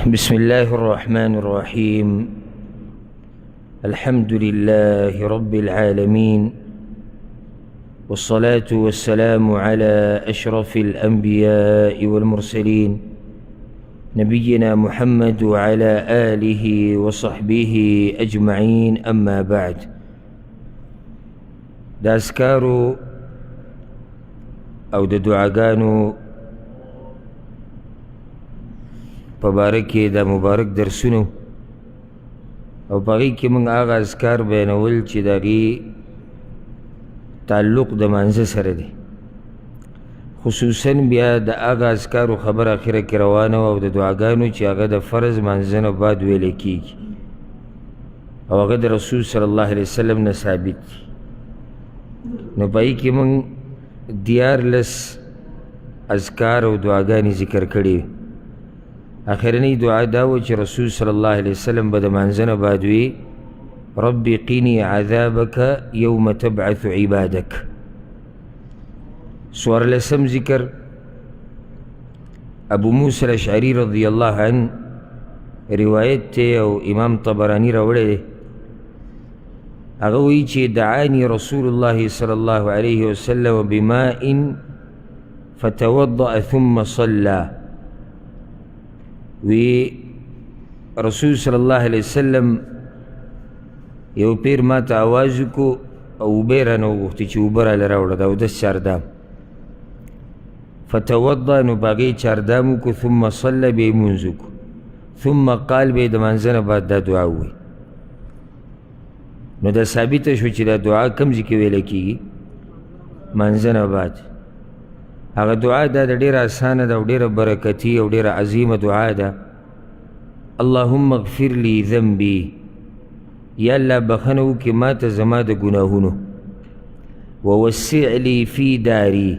بسم الله الرحمن الرحيم. الحمد لله رب العالمين، والصلاة والسلام على أشرف الأنبياء والمرسلين نبينا محمد وعلى آله وصحبه أجمعين. أما بعد، دا أذكارو او دا دعاګانو پبارکی دا مبارک درسونو او باغی کی منگ آغا اذکار بینول چی داغی تعلق دا منزه سره دی، خصوصاً بیا دا آغا اذکارو خبر آخره کی روانو او دا دعاګانو چی آغا دا فرض منزنو بعد ویلے کیگی او آغا دا رسول صلی اللہ علیہ وسلم نا ثابت دی. نو باغی کی منگ دیار لس اذکار و دعاګانی ذکر کړي. آخرنی دعا داو چې رسول صلی اللہ علیہ وسلم با د مانځنه بعد وی ربی قینی عذابک یوم تبعث عبادک. سوارلسم ذکر ابو موسیٰ الاشعری رضی اللہ عنہ روایت تے او امام طبرانی راوڑے دے. اغوی چی دعانی رسول اللہ صلی اللہ علیہ وسلم بماء فتوضأ ثم صلى. وی رسول صلی اللہ علیہ وسلم یو پیر ما تا آوازو کو او بیرانو گفتی چی اوبرا لراوڑا دا او دس چاردام فتوضأ نو باقی چاردامو کو ثم صلى بی منزو کو ثم قال بی دمانزن بعد دا دعاوی. نو دا ثابت شو چې دا دعا کم ځکه ویل کیږي منځنه بعد. هغه دعا دا د ډیره اسانه ده او ډیره برکتي او ډیره عظیمه دعا ده. اللهم اغفر لي ذنبي، یا الله بخنه وکړي ما ته زما د ګناهونو، ووسع لي في داري،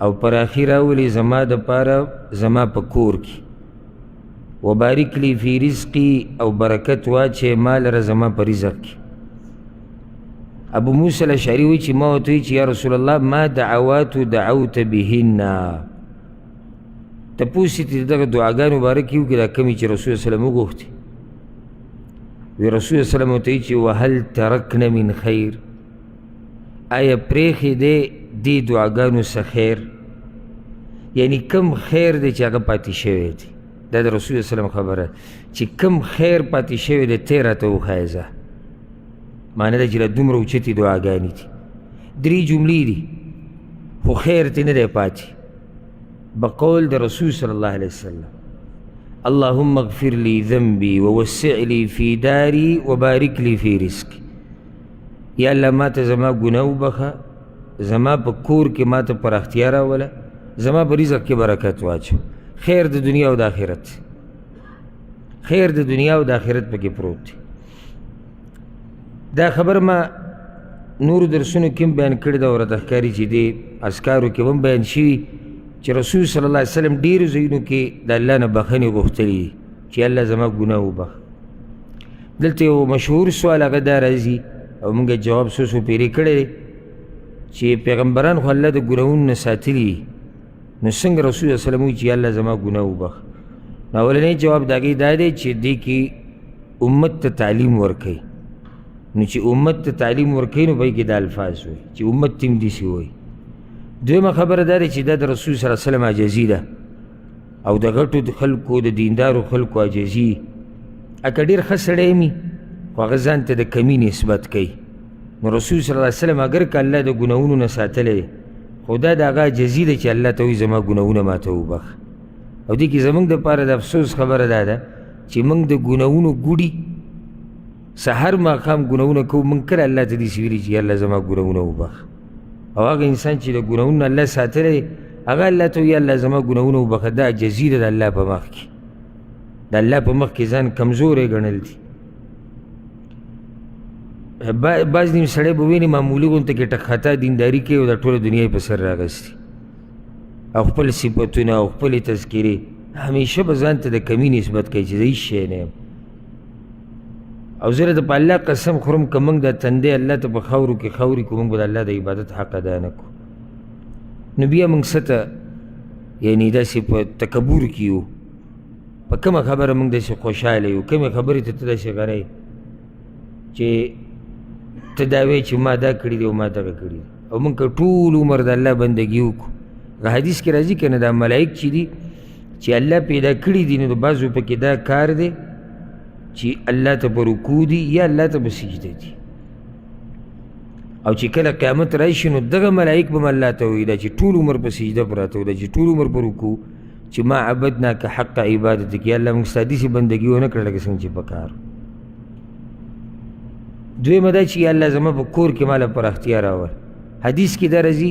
او پراخي راولي زما دپاره زما په کور کې، وبارک لي في رزقي، او برکت واچې ما لره زما په رزق کې. ابو موسیٰ الاشعری وی چې ما ورته وی چې یا رسول الله ما دعوات دعوت بهن، تپوس چې دغه دعاګانو مبارکې وکړي دا کمې چې رسول صلی الله علیه وسلم وغوښتې. وی رسول صلی الله علیه وسلم ورته وی چې وهل ترکن من خیر، آیا پرېښې دی دې دعاګانو څه خیر، یعنی کم خیر دی چې هغه پاتې شوی دی. دا د رسول صلی الله علیه وسلم خبره چې کم خیر پاتې شوی دی ته راته وښایه ځه. معنی دا چې له دومره اوچتې دعاګانې دي، درې جملې دي خو خیر ته نه دی پاتې. بقول د رسول صلی الله علیه وسلم اللهم اغفر لي ذنبي ووسع لي في داري وبارك لي في رزقي. یا الله ما ته زما ګناه وبخه، زما په کور کې ما ته پراختیا راوله، زما په رزق کې برکت واچو. خیر د دنیا او د آخرت، خیر د دنیا او د آخرت پکې پروت دی. دا خبر ما نور درسونو کې هم بیان کړې ده او راته ښکاري چې دې اذکارو کې هم بیان شوي چې رسول صلی الله علیه وسلم ډېرو ځایونو کې د الله نه بخښنې غوښتلي دي چې الله زما ګناه وبخ. دلته یو مشهور سوال هغه دا راځي او موږ جواب څو پیرې کړی دی چې پیغمبران خو الله د ګناهونو نه ساتلي دي، نو څنګه رسول صلی الله علیه وسلم وایي چې الله زما ګناه وبخ. نو اولنی جواب د هغې دا دی چې دې کې امت ته تعلیم ورکوي. نو چې امت ته تعلیم ورکوي نو پکې دا الفاظ وایي چې امت ته هم داسې وایي. دویمه خبره دا ده چې دا د رسول صلی الله علیه وسلم عاجزي ده او د غټو خلکو د دیندارو خلکو عاجزي. اکه ډېر ښه سړی وي خو هغه ځان ته د کمي نسبت کوي، نو رسول صلی الله علیه وسلم اگر که الله د ګناهونو نه ساتلی دی خو دا د هغه عاجزي ده چې الله ته وایي زما ګناهونه ما ته وبخ. او دې کې زموږ دپاره د افسوس خبره دا ده چې موږ د ګناهونو ګوډي سحر ماښام ګناهونه کوو، موږ کله الله ته داسې ویلي چې الله زما ګناهونه وبخ. او هغه انسان چې د ګناهونو الله ساتلی دی هغه الله ته وایي الله زما ګناهونه وبخه، دا عاجزي ده د الله په مخ کې، د الله په مخ کې ځان کمزوری ګڼل دي. بعض نیم سړی به ویني معمولي غونته کې ټکخطا دینداري کوي او د ټوله دنیا یې په سر راغستي او خپل صفتونه او خپلې تذکرې همیشه به ځان ته د کمي نسبت کوي چې زه هېڅ شی نه یم. او زه د په الله قسم خورم که موږ دا تندی الله ته په خاورو کې خاوري کړو موږ به د الله د عبادت حق ادا نه کړو. نو بیا موږ څه ته یعنی داسې په تکبر کې یو په کومه خبره موږ داسې خوشحاله یو، کومې خبرې ته ته داسې غنئ چې ته دا وایې چې ما دا کړي دي او ما دغه کړي دي. او موږ که ټول عمر د الله بندګي وکړو، هغه حدیث کې راځي که نه، دا ملایک چې دي چې الله پیدا کړي دي، نو د بعضو پکې دا کار دی چې الله ته په رکوع دي یا الله ته په سجده دي. او چې کله قیامت راشي نو دغه ملایک به م الله ته وایي دا چې ټول عمر په سجده پراته وو، دا چې ټول عمر په رکوع، چې ما عبدناک حق عبادتک، یا الله موږ ستا داسې بندګي ونه کړه لکه څنګه چې پکار. دویمه دا چې یا الله زما په کور کې ماله پراختیا راول. حدیث کې دا راځي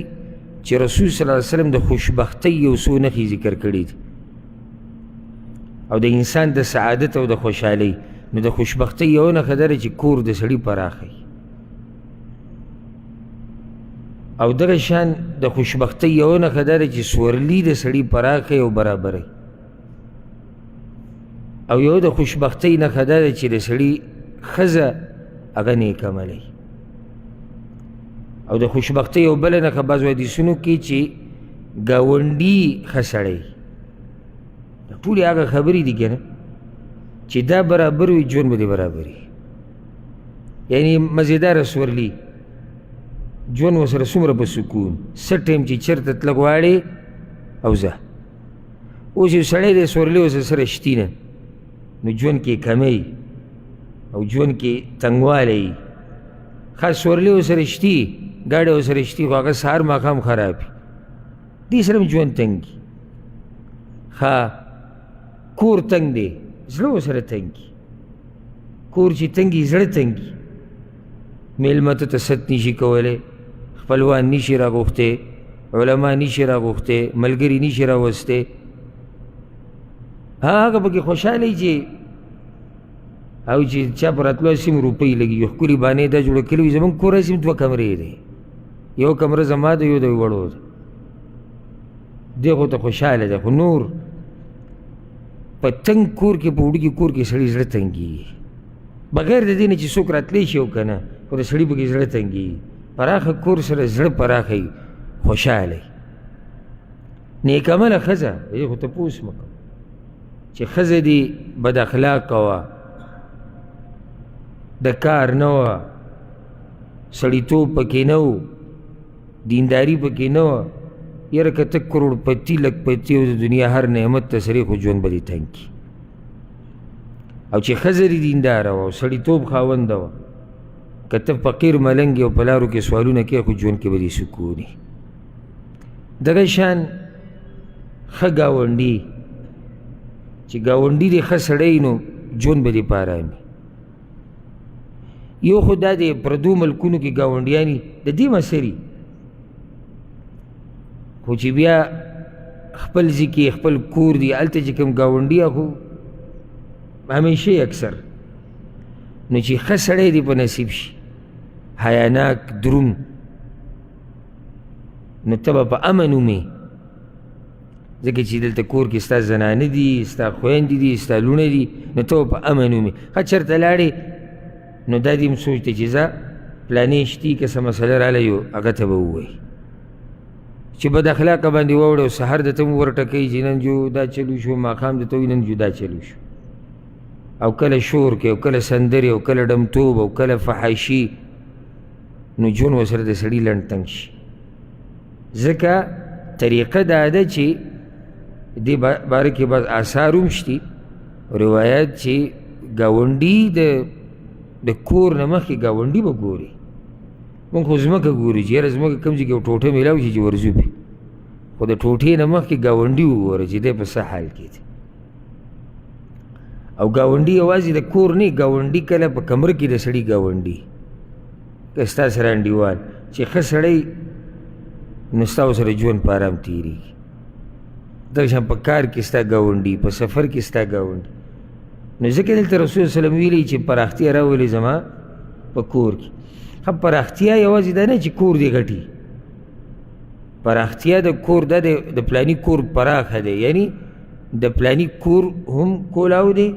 چې رسول صلی الله علیه وسلم د خوشبختۍ یو څو نښې ذکر کړي دي او د انسان د سعادت او د خوشحالۍ. نو د خوشبختۍ یو نښه دا ده چې کور د سړي پراخی، او دغه شان د خوشبختۍ یو نښه دا ده چې سورلي د سړي پراخی او برابرۍ. او یو د خوشبختۍ نښه دا ده چې د سړي ښځه هغه نیک عملی. او د خوشبختۍ یو بله نښه بعضو حدیثونو کې چې ګاونډي ښه سړی، ټولې هغه خبرې دي که نه چې دا برابر وي ژوند به دې برابر وي. یعنی مزیداره سورلي ژوند ورسره څومره په سکون، څه ټایم چې چېرته تله غواړې او ځه. اوس یو سړی دی سورلي ورسره سره شتي نه، نو ژوند کې کمی او ژوند کې تنګوالی. خاص سورلي ورسره شتي، ګاډی ورسره شتي، خو هغه سهار ماښام خراب وي، دې سره هم ژوند تنګ وي. ښه کور تنګ دی، زړه ورسره تنګ وي. کور چې تنګ وي زړه تنګ وي. میلمه ته ست نشي کولی، خپلوان نشي راغوښتی، علما نشي راغوښتی، ملګري نشي راوستی. هغه پکې خوشحاله وي چې او چې چا په راتلو سیم روپۍ لګي، یو ښکلې بانې دا جوړه کړې وي. زمونږ کور سیم 2 کمرې دی، یو کمره زما ده، یو د وړو ده. دی خو ته خوشحاله ده، خو نور په تنګ کور کې، په وړوکي کور کې سړي زړه تنګېږي. بغیر د دې نه چې څوک راتلی شي او که نه، خو د سړي پکې زړه تنګېږي. پراخه کور سره زړه پراخه وي، خوشحاله وي. نیک عمله ښځه، دې خو تپوس مه کوه چې ښځه دې بد اخلاقه وه، د کار نه وه، سړیتوب پکې نه و، دینداري پکې نه وه. یاره که ته کروڑپتی لکپتی او د دنیا هر نعمت ته سړی، خو ژوند به دې تنګ کي. او چې ښځه دې دینداره وه او سړیتوب خاونده وه، که ته فقیر ملنګ او په لارو کې سوالونه کوې، خو ژوند کې به دې سکون وي. دغه شان ښه ګاونډي، چې ګاونډي دې ښه سړی نو ژوند به دې په ارام وي. یو خو دا د پردو ملکونو کې ګاونډیانې د دې مسري، خو چې بیا خپل ځای کې خپل کور دی، هلته چې کوم ګاونډي خو همیشه اکثر، نو چې ښه سړی دې په نصیب شي، حیاناک دروند، نو ته به په امن ومې. ځکه چې دلته کور کې ستا زنانه دي، ستا خویندې دي، ستا لوڼه دي، نو ته به په امن ومې. ښه چېرته لاړې نو دا دې هم سوچ دی چې ځه پلانې شتي، که څه مسله راله یو هغه ته به ووایي. چې بد اخلاقه باندې واوړې او سحر درته هم ورټکوي چې نن جو دا چلو شو، ماښام درته وایي نن جو دا چلو شو. او کله شور کې، او کله سندرې، او کله ډمتوب، او کله فحاشي. نو ژوند ورسره د سړي لنډ تنګ شي. ځکه طریقه دا ده چې دې باره کې بعض آثار هم شتي، روایات چې ګاونډي د کور نه مخکې ګاونډي به ګوري. مونږ خو ځمکه ګورو چې یاره ځمکه کوم ځای کې یو ټوټه میلاو شي چې ورځو پې، خو د ټوټې نه مخکې ګاونډي وګوره چې دی په څه حال کې دی. او ګاونډي یوازې د کور نه، ګاونډي کله په کمره کې د سړي ګاونډي، که ستا سره انډیوال چې ښه سړی، نو ستا ورسره ژوند په ارام تېرېږي. دغه شان په کار کې ستا ګاونډي، په سفر کې ستا ګاونډي. نو ځکه دلته رسول وسلم ویلي چې پراختیا راولي زما په کور کې. ښه پراختیا یوازې دا نه چې کور دې غټي، پراختیا د کور دا د پلاني کور پراخه دی، یعنی د پلاني کور هم کولاو دی،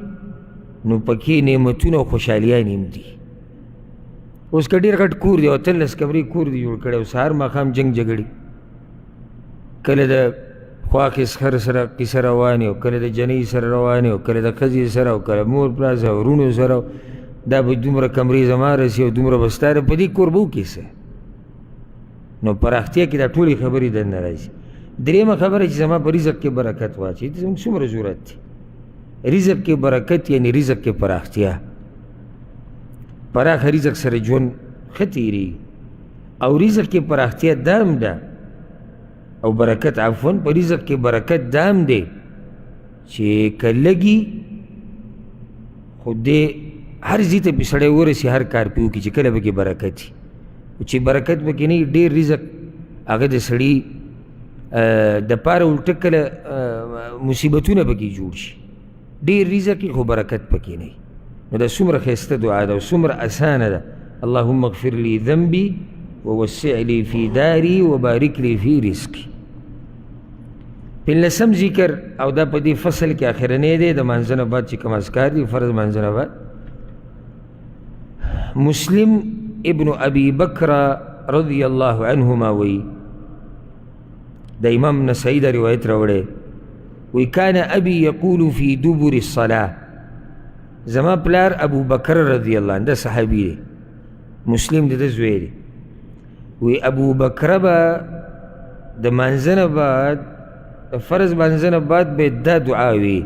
نو پکې نعمتونه او خوشحالیان هم دي. اوس که ډېر غټ کور دی او 13 کمرې کور دی جوړ کړی، او سهار ماښام جنګ جګړې، کله د خوا خر سره کیسه روانې او کله د جنۍ سره روانې او کله د ښځې سره او کله مور پلار سره او وروڼو سره دا به دومره کمرې زما رسي او دومره به ستا په دې کور به وکیسه نو پراختیا کې دا ټولې خبرې دننه راځي. درېیمه خبره چې زما په رزق کې برکت واچوي د زموږ څومره ضرورت دی. رزق کې برکت یعنې رزق کې پراختیا. پراخه رزق سره ژوند ښه تېرېږي او رزق کې پراختیا دا هم ده او برکت عفوا په رزق کې برکت دا هم دی چې که لږي خو دې هر ځای ته پې سړی ورسي هر کار پې وکړي چې کله به کې برکت وي. چې برکت به کې نه وي ډېر رزق هغه د سړي دپاره الټه کله مصیبتونه به کې جوړ شي. ډېر رزق خو برکت پکې نه وي. نو دا څومره ښایسته دعا ده او څومره اسانه ده. اللهم اغفر لي ذنبي ووسع لي في داري وبارك لي في رزقي. پنځلسم ذکر او دا په دې فصل کې اخرنی دی د مانځه نه بعد چې کوم اذکار دي فرض مانځه نه بعد. مسلم ابن ابي بکر رضی الله عنهما وی د امام نسائی دا روایت راوړی وی کان ابي یقول فی دبر الصلاة زما پلار ابو بکر رضی الله عنه دا صحابي دی مسلم د ده زوی دی وی ابو بکر به د مانځه نه بعد فرض مانځه نه بعد به دا دعا وی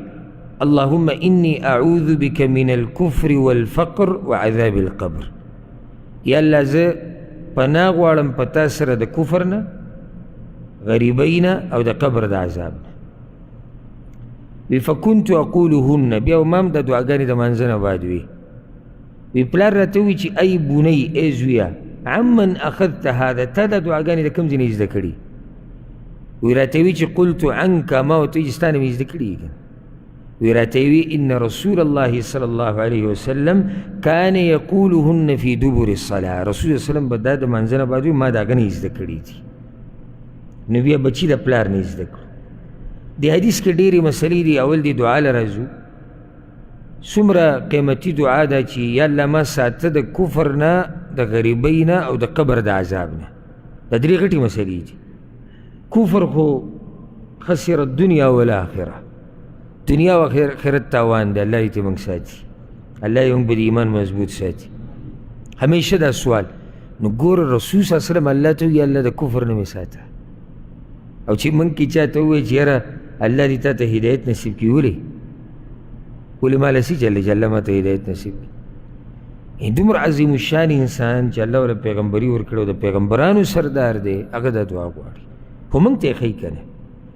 اللهم انی اعوذ بک من الكفر والفقر وعذاب القبر. یا الله زه پناه غواړم په تا سره د کفر نه غریبۍ نه او د قبر د عذاب نه. وی فکنت اقولهن بیا ما هم دا دعاګانې د مانځه نه بعد وي. وی پلار راته ووایي چې ای بونی ای زویه عمن اخذت هذا تا دا دعاګانې د کوم ځای نه زده کړي؟ وی راته وی چې قلت عنك ما ورته وایي چې ستا نه مې زده کړي دي. وی راته وی ان رسول الله صلی الله علیه وسلم کان یقولهن فی دبر الصلاة. رسول الله وسلم به دا د مانځه نه بعد وي ما دا هغه زده کړي دي. نو بیا بچي د پلار نه زده کړو. د حدیث کې ډېرې مسلې دي. اول دی دعا له راځو څومره قیمتي دعا ده چې یا الله ما ساته د کفر نه د غریبۍ نه او د قبر د عذاب نه. دا درې غټې مسلې دي. کفر خو خسر الدنیا والآخره دنیا و آخرت تاوان ده. الله دې ته موږ ساتي. الله دې موږ به د ایمان مضبوط ساتي. همیشه دا سوال نو ګوره رسول صلی الله علیه وسلم الله ته وایي الله د کفر نه مې ساته او چې موږ کې چاته ووایي چې یاره الله دې تا ته هدایت نصیب کړي ولې ما لسي جل جلاله ما ته هدایت نصیب کړي. دومره عظیم الشان انسان چې الله وله پیغمبري ورکړی او د پیغمبرانو سردار دی هغه دا دعا غواړي خو موږ ته یې ښایي که نه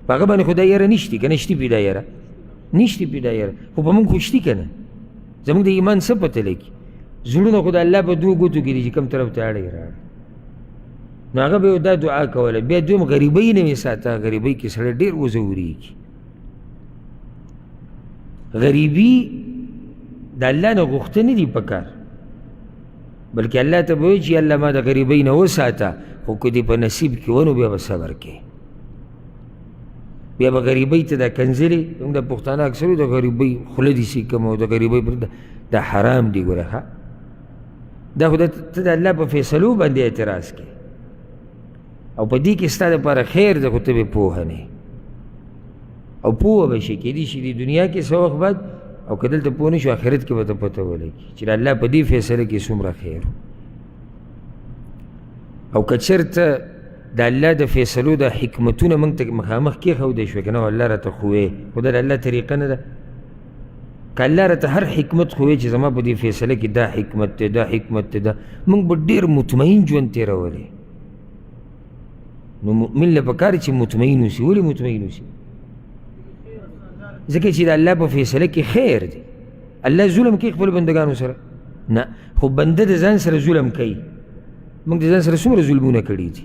په هغه باندې خو دا یاره نشتي که نه شتي پې دا یاره نشتي پې دا یاره خو په موږ خو شتي که نه زموږ د ایمان څه پته لګي. زړونه خو د الله په دوو ګوتو کې دي چې کوم طرف ته اړی راړي. نو هغه به دا دعا کوله. بیا دویم غریبۍ نه مې ساته. غریبۍ کې سړی ډېر وځورېږي. غریبي د الله نه غوښته نه دي په کار بلکې الله ته به وایي چې الله ما د غریبۍ نه وساته خو که دې په نصیب کې ونو بیا به صبر کوې. بیا به غریبۍ ته دا کنځلې زموږ د پښتانه اکثرو د غریبۍ خوله دې سیکم او د غریبۍ پر دا حرام دي. ګوره ښه دا خو ته د الله په فیصلو باندې اعتراض کوې او په دې کې ستا دپاره خیر ده خو ته به پوهه نه او پوهه به شي کېدای شي د دنیا کې څه وخت بعد او که دلته پوه نه شو آخرت کې به ته پته ولګي چې د الله په دې فیصله کې څومره خیر او که چېرته د الله د فیصلو د حکمتونه موږ ته مخامخ کېښودی شوې که نه الله راته ښووې خو دا د الله طریقه نه ده. که الله راته هر حکمت ښووې چې زما په دې فیصله کې دا حکمت دی دا حکمت دی دا موږ به ډېر مطمئن ژوند تېرولی. نو مؤمن له پکار چې مطمئن اوسي. ولې مطمئن اوسي؟ ځکه چې د الله په فیصله کې خیر دی. الله ظلم کوي خپل بندګانو سره نه خو بنده د ځان سره ظلم کوي. موږ د ځان سره څومره ظلمونه کړي دي.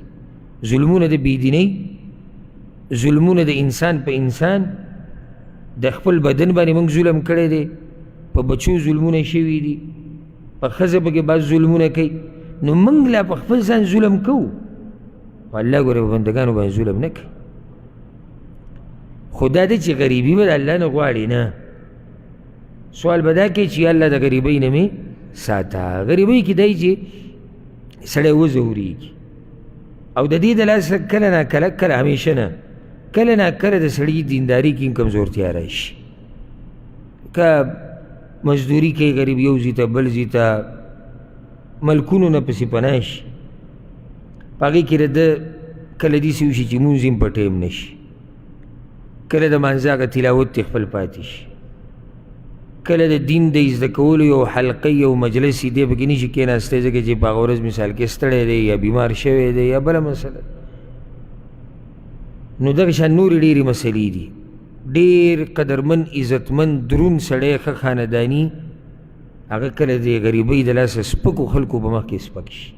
ظلمونه د بېدینۍ ظلمونه د انسان په انسان د خپل بدن باندې موږ ظلم کړی دی. په بچو ظلمونه شوي دي. په ښځه پکې بعض ظلمونه کوي. نو موږ لا په خپل ځان ظلم کوو خو الله ګوره په بندګانو باندې ظلم نه کوي. خو دا دی چې غریبي به د الله نه غواړي نه. سوال به دا کوي چې الله د غریبۍ نه مې ساته. غریبۍ کې دی چې سړی وځورېږي او د دې د لاسه کله نه کله همیشه نه کله نا کله د سړي دینداري کې کمزورتیا راشي، که مزدوري کوي غریب یو ځای ته بل ځای ته ملکونو نه پسې پناه شي، په هغې کې د ده کله داسې وشي چې مونځ هم په ټیم نه شي، کله د مانځه هغه تلاوت یې خپل پاتې شي، کله د دین د زده کولو یو حلقه یو مجلس یې دی پکې نه شي کېناستی ځکه چې په هغه ورځ مثال کې ستړی دی یا بیمار شوی دی یا بله مسله. نو دغه شان نورې ډېرې مسلې دي. ډېر قدرمن عزتمن درون سړی ښه خانداني هغه کله د غریبۍ د لاسه سپکو خلکو په مخ کې سپک شي.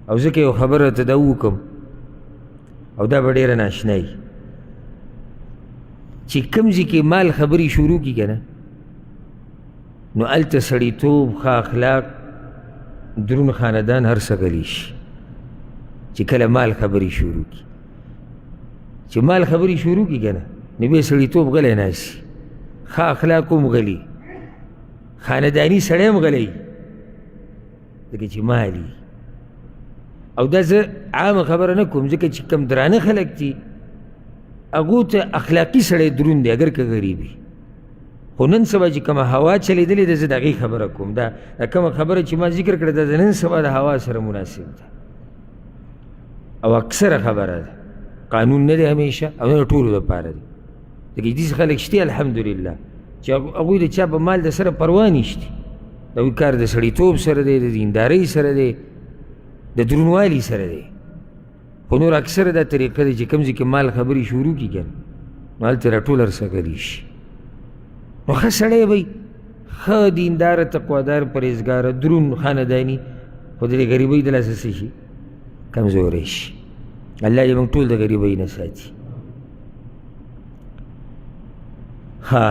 او ځکه یو خبره ته دا وکړم او دا به ډېره ناشنا وي چې کوم ځای کې مال خبرې شروع کړي که نه نو هلته سړیتوب ښه اخلاق درون خاندان هر څه غلی شي. چې کله مال خبرې شروع کړي چې مال خبرې شروع کړي که نه نو بیا سړیتوب غلی ناستي، ښه اخلاق هم غلي، خانداني سړی هم غلی ځکه چې مال وي. او دا زه عامه خبره نه کوم ځکه چې کم درانه خلک دي هغو ته اخلاقي سړی دروند دی اگر که غریب وي. خو نن سبا چې کومه هوا چلېدلې ده زه د هغې خبره کوم. دا کومه خبره چې ما ذکر کړه دا د نن سبا د هوا سره مناسب ده او اکثره خبره ده، قانون نه دی همیشه او نه ټولو دپاره دی. ځکه داسې خلک شته الحمدلله چې هغوی د چا په مال د سره پروا نشته، د هغوی کار د سړیتوب سره دی، د دیندارۍ سره دی، د درونوالي سره دی. خو نور اکثره دا طریقه دی چې کوم ځای کې مال خبرې شروع کړي که نه نو هلته راټول هر څه غلي شي. نو ښه سړی به ښه دینداره تقوادار پرهیزګاره درون خانداني خو د دې غریبۍ د لاسه څه شي کمزوری شي. الله دې موږ ټول د غریبۍ نه ساتي. ها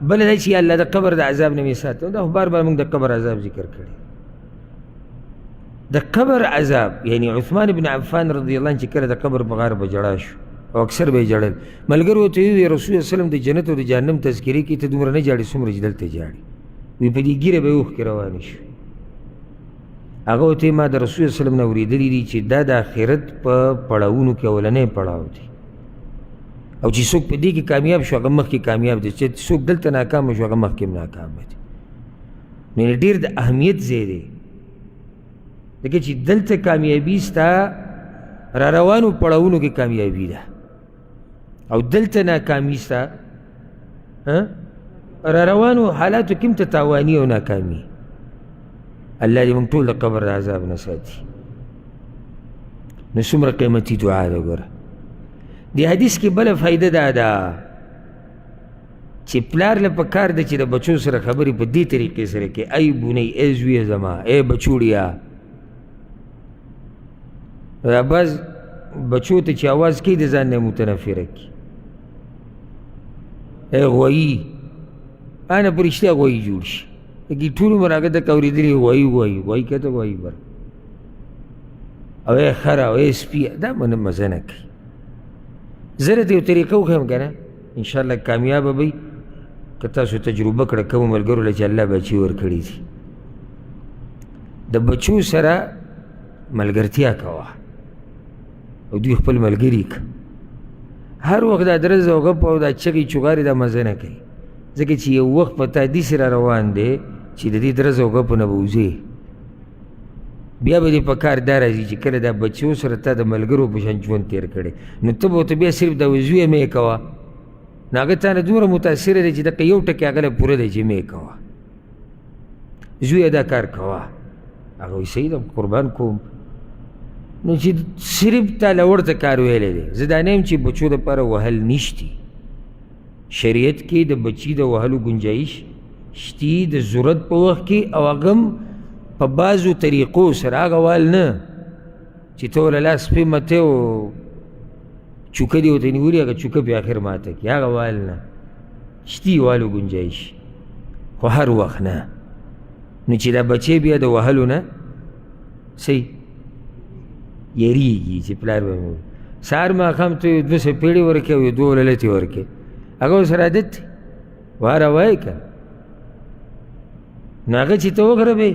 بله دا چې الله د قبر د عذاب نه مې ساتي. دا خو بار بار موږ د قبر عذاب ذکر کړی. د قبر عذاب یعنی عثمان بن عفان رضی الله عنه چې کله د قبر په غار به جړا شو او اکثر به یې جړل، ملګرو ورته ویل رسول الله وسلم د جنت او د جهنم تذکرې کوي ته دومره نه جاړې څومره چې دلته جاړې. وی په دې ګیره به یې اوښکې روانې شوې. هغه ورته ما د رسول الله وسلم نه اورېدلي دي چې دا د آخرت په پړاوونو کې اولنی پړاو دی او چې څوک په دې کې کامیاب شو هغه مخکې کامیاب دی، چې څوک دلته ناکامه شو هغه مخکې هم ناکامه دی. نو ډېر د اهمیت ځای دی ځکه چې دلته کامیابي ستا را روانو پړاوونو کې کامیابي ده او دلته ناکامي ستا را روانو حالاتو کې هم ته تاواني او ناکامي. الله دې موږ ټول د قبر د عذاب نه ساتي. نو څومره قیمتي دعا ده ګوره. دې حدیث کې بله فایده دا ده چې پلار له پکار ده چې د بچو سره خبرې په دې طریقې سره کوي، ای بونی ای زویه زما ای بچوړیا. دا بعض بچو ته چې آواز کوي د ځان نه متنفره کړي، ای غوایي انا په رښتیا غوایي جوړ شي. لکه ټول عمر هغه ته اورېدلي غوایي غوایي غوایي کته غوایي بر او ای خره او ای سپي، دا مزه نه کوي. زه درته یو طریقه وښیم که نه انشاءالله کامیابه به وي که تاسو تجربه کړه کومو ملګرو له چې الله بچي ورکړي دي. د بچو سره ملګرتیا کوه او دوی خپل ملګري که. هر وخت دا درز او غپ او دا چغې چغارې دا مزه نه کوي ځکه چې یو وخت په تا داسې را روان دی چې د دې درز او غپو نه به وځې. بیا به دې په کار دا راځي چې کله دا بچو سره تا د ملګرو په شان ژوند تېر کړی نو ته به ورته بیا صرف دا زویه مې کوه نو هغه تا نه دومره متاثره دی چې دقه یو ټکې هغه له پوره دی چې مې کوه زویه دا کار کوه. هغه وایي صحیح ده قربان کوم. نو چې صرف تا له ورته کار ویلی دی. زه دا نه یم چې بچو دپاره وهل نشتي. شریعت کې د بچي د وهلو گنجایش شتي د ضرورت په وخت کې او هغه هم په بعضو طریقو سره. هغه وال نه چې ته وله لاس پې متې او چوکه دې ورته نیولي هغه چوکه پې آخر ماته کړي. هغه وال نه شتي والو گنجایش خو هر وخت نه. نو چې دا بچی بیا د وهلو نه صحیح یریږي چې پلار به مې سهار ماښام ته یو دوه څپېړې ورکړې او یو دوه للتې ورکړې هغه ورسره عادت دی واره وایي که نو هغه چې ته وغربې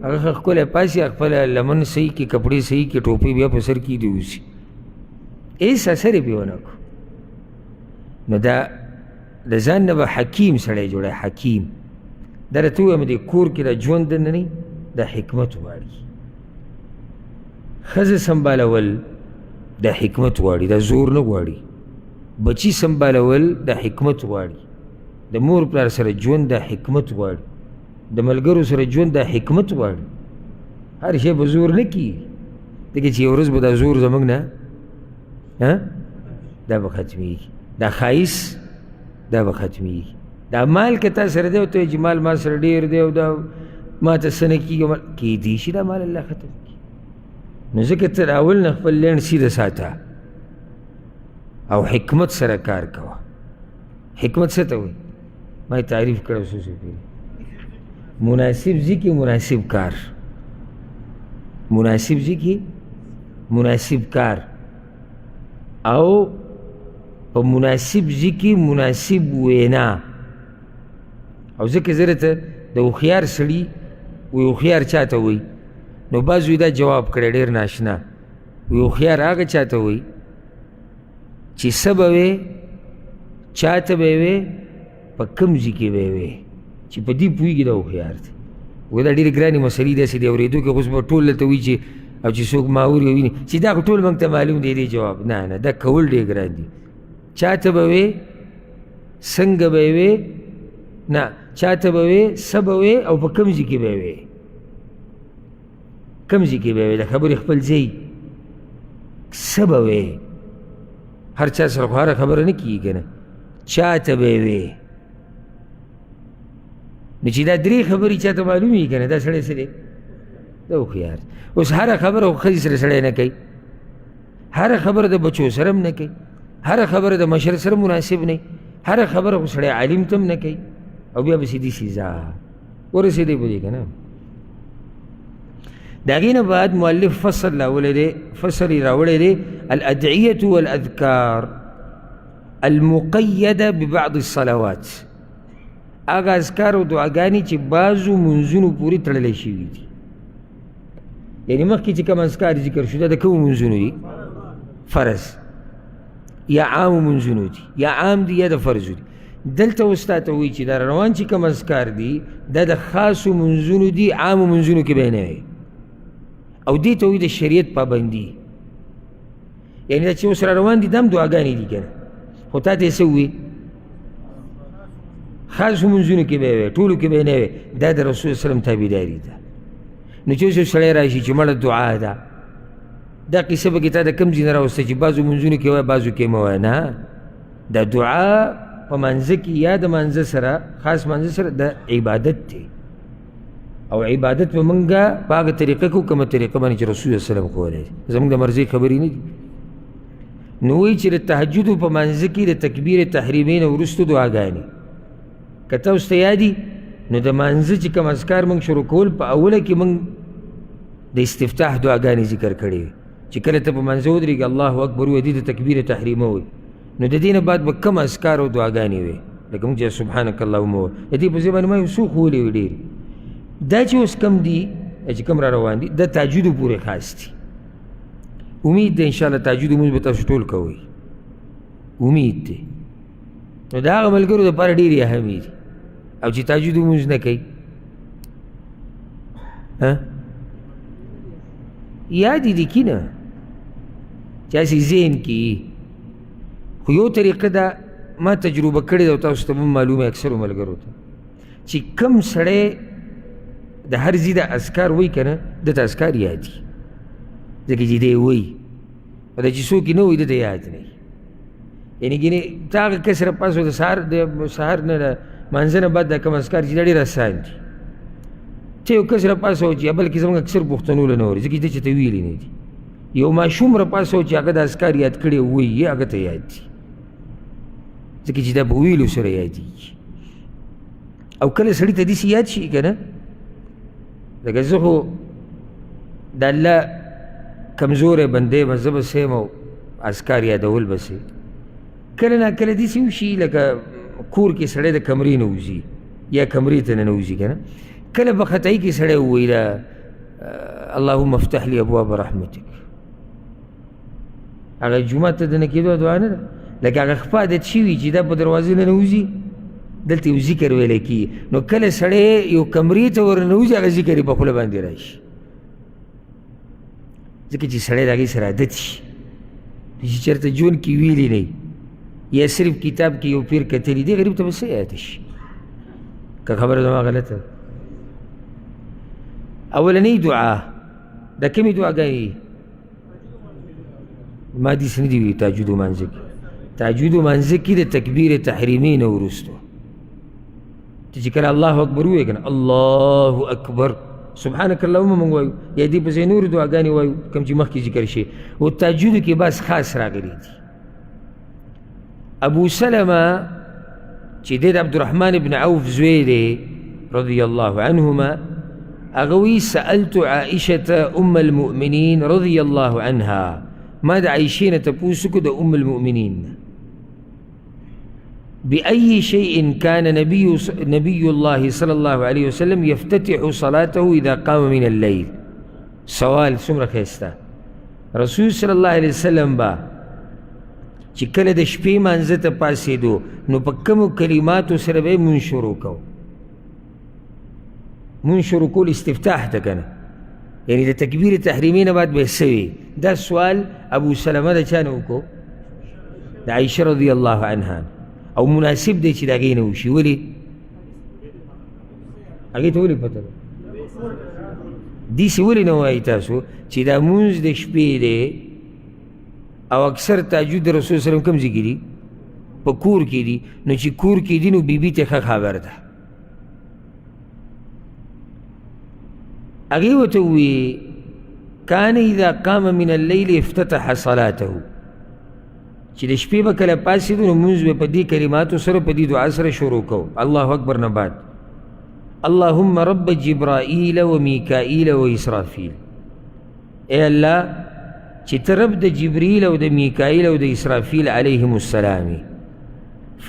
هغه ښکلی پاسي خپله لمن صحیح کړي کپړې صحیح کړي ټوپۍ بیا په سر کې دې اوسي هېڅ اثر یې پرې ونه کړو. نو دا د ځان نه به حکیم سړی جوړی، حکیم. دا راته ووایم دې کور کې د ژوند نه نه دا حکمت غواړي. ښځه سنبالول دا حکمت غواړي، دا زور نه غواړي. بچي سنبالول دا حکمت غواړي. د مور پلار سره ژوند دا حکمت غواړي. د ملګرو سره ژوند دا حکمت غواړي. هر شی به زور نه کېږي، ځکه چې یو ورځ به دا زور زموږ نه دا به ختمېږي. دا ښایست دا به ختمېږي. دا مال که تا سره دی او ته وایې چې مال ما سره ډېر دی او دا ما ته څه نه کېږي، کېدی شي دا مال الله ختم کړي. نو ځکه ته د اول نه خپل لینډ سیده ساته او حکمت سره کار کوه. حکمت څه ته وایي؟ ما یې تعریف کړی څو څو پېرې. مناسب ځای کې مناسب کار، مناسب ځای کې مناسب کار، او په مناسب ځای کې مناسب وینا. او ځکه زه درته د هوښیار سړي وایي هوښیار چا ته وایي؟ نو بعض وایي دا جواب کړی ډېر ناشنا. وایي هوښیار هغه چا ته وایي چې څه به وې، چا ته به یې وې، په کوم ځای کې به یې وې، چې په دې پوهېږي دا هوښیار دی. وایي دا ډېرې ګرانې مسلې داسې دی اورېدو کې اوس به ټول درته وایي چې او چې څوک ماوري وویني چې دا خو ټول موږ ته معلوم دی دې جواب. نه نه، دا کول ډېر ګران دي. چا ته به وې، څنګه به یې وې، نه چا ته به وې، څه به وې، او په کوم ځای کې به یې وې. کوم ځای کې به یې وې، د خبرې خپل ځای. څه به وې، هر چا سره خو هره خبره نه کېږي که نه. چا ته به یې وې، نو چې دا درې خبرې چا ته معلوم وي که نه، دا سړی څه دی؟ دا هوښیار. اوس هره خبره خو ښځې سره سړی نه کوي، هره خبره د بچو سره هم نه کوي، هره خبره د مشر سره مناسب نه، هره خبره خو سړی عالم ته هم نه کوي. او بیا به سیدي سیزا ورسېدی په دې که نه. د هغې نه بعد مؤلف فصل راوړی دی، فصل یې راوړی دی الادعیة والاذکار المقیده ببعض الصلوات. هغه اذکار او دعاګانې چې بعضو منځونو پورې تړلی شوي دي. یعنې مخکې چې کوم اذکار ذکر شو دا د کومو منځونو دي؟ فرض یا عامو منځونو دي، یا عام دي یا د فرضو دي. دلته اوس تا ته وایي چې دا روان چې کوم اذکار دي دا د خاصو منځونو دي، عامو منځونو کې به یې نه وي. او دې ته وایي د شریعت پابندي. یعنې دا چې اوس را روان دي دا هم دعاګانې دي که نه، خو تا ته یې څه ووایي؟ خاصو منځونو کې به یې وي، ټولو کې به یې نه وي. دا د رسول وسلم تابعداري ده. نو چې اوس یو سړی راشي چې مړه دعا ده، دا قصه به کې تا د کوم ځای نه راوسته چې بعضو منځونو کې وایه بعضو کې مه وایه. نه، دا دعا په مانځه کې یا د مانځه سره، خاص مانځه سره، د عبادت دی. او عبادت به موږ په هغه طریقه کوو کومه طریقه باندې چې رسول وسلم ښوولی، زموږ د مرضۍ خبرې نه دي. نو وایي چې د تهجدو په مانځه کې د تکبیر تحریمې نه وروسته دعاګانې که ته اوس ته یادي، نو د مانځه چې کوم اذکار موږ شروع کول په اوله کې موږ د استفتاح دعاګانې ذکر کړې وي چې کله ته په مانځه ودرېږي الله اکبر ووایې، دې د تکبیر تحریمه وایي. نو د دې نه بعد به کوم اذکار او دعاګانې وي لکه موږ چې سبحانک اللهم وایو، د دې په ځای باندې ما یو څو ښوولې وي ډېرې. دا چې اوس کم دي چې کوم را روان دي د تهجدو پورې خاص دي. امید ده انشاءالله تهجد لمونځ به تاسو ټول کوئ، امید دی. نو د هغه ملګرو دپاره ډېرې اهمې دي. او چې تهجد لمونځ نه کوي یاد یې لیکي نه چې هسې ذهن کې یي. خو یو طریقه ده ما تجربه کړې ده او تاسو ته هم معلومه اکثرو ملګرو ته چې کوم سړی د هر ځای د اذکار وایي که نه دته اذکار یاد وي، ځکه چې دی وایي. او دا چې څوک یې نه وایي دته یاد نه وي. یعنې ګینې ته هغه کس راپاسو د سهار نه د مانځه نه بعد دا کوم اذکار چې دا ډېر اسان دي. ته یو کس راپاسو چې بلکې زموږ اکثر پښتنو له نه اوري ځکه چې ده چې ته ویلي نه دي. یو ماشوم راپاسو چې هغه د اذکار یاد کړی وایي هغه ته یاد دي، ځکه چې دا په ویلو سره یادېږي. او کله سړي ته داسې یاد شي که نه، لکه زه خو د الله کمزوری بندی یم، زه به یم او اذکار یادول به سې. کله نا کله داسې وشي لکه کور کې سړی د کمرې نه وځي یا کمرې ته ننوځي که نه، کله په خطایي کې سړی ووایي اللهم افتح لي ابواب رحمتک. هغه جمعه ته دننه کېدو دعا نه ده لکه هغه خپه عادت شوي چې دا په دروازې نه نوځي دلته یو ذکر ویلی کېږي نو کله سړی یو کمرې ته ورننوځي هغه ذکر یې په خوله باندې راشي ځکه چې سړی د هغې سره عادت شي چې چېرته ژوند کې ویلي نه یا صرف کتاب کې یو پیر کتلی دی غریب ته به څه یاد شي که خبره زما غلطه اولنۍ دعا دا کومې دعاګانې ما حدیث نه دي وي تهجد لمانځه کې تهجد لمانځه کې د تکبیر تحریمې نه وروستو چې کله الله اکبر ووایو که نه الله اکبر سبحانک اللهم موږ وایو یا دې پسې نورې دعاګانې وایو کوم چې مخکې ذکر شي او تهجدو کې بس خاص راغلي دي ابو سلمه چې دی د عبدالرحمن بن عوف زوی دی رضی الله عنهما هغه وی سألت عائشة ام المؤمنین رضی الله عنها ما د عایشې نه تپوس وکړو د ام المؤمنین بأي شيء كان نبي الله صلى الله عليه وسلم يفتتح صلاته إذا قام من الليل سوال څومره ښایسته رسول صلی الله علیه وسلم با چې کله د شپې مانځه ته پاڅېدو نو په کومو کلماتو سره به یې مونځ شروع کو مونځ شروع کول استفتاح ته که نه یعنې د تکبیر تحریمې نه بعد به څه وي دا سوال ابو سلمه د چا نه وکړو د عایشه رضی الله عنها او مناسب دی چې د هغې نه وشي ولې هغې ته ولې پته ده داسې ولې نه وایي تاسو چې دا مونځ د شپې دی او اکثر تهجد د رسول سلم کوم ځای کې دي په کور کې دي نو چې کور کې دي نو بیبي ته ښه خبر ده هغې ورته ووایي کان اذا قام من الليل افتتح صلاته چې د شپې به کله پاڅېدو نو مونځ به په دې کلماتو سره په دې دعا سره شروع کوو الله اکبر نه بعد اللهم رب جبرائیل و میکائیل و اسرافیل اے الله چې ته رب د جبریل او د میکائیل او د اسرافیل علیهم السلام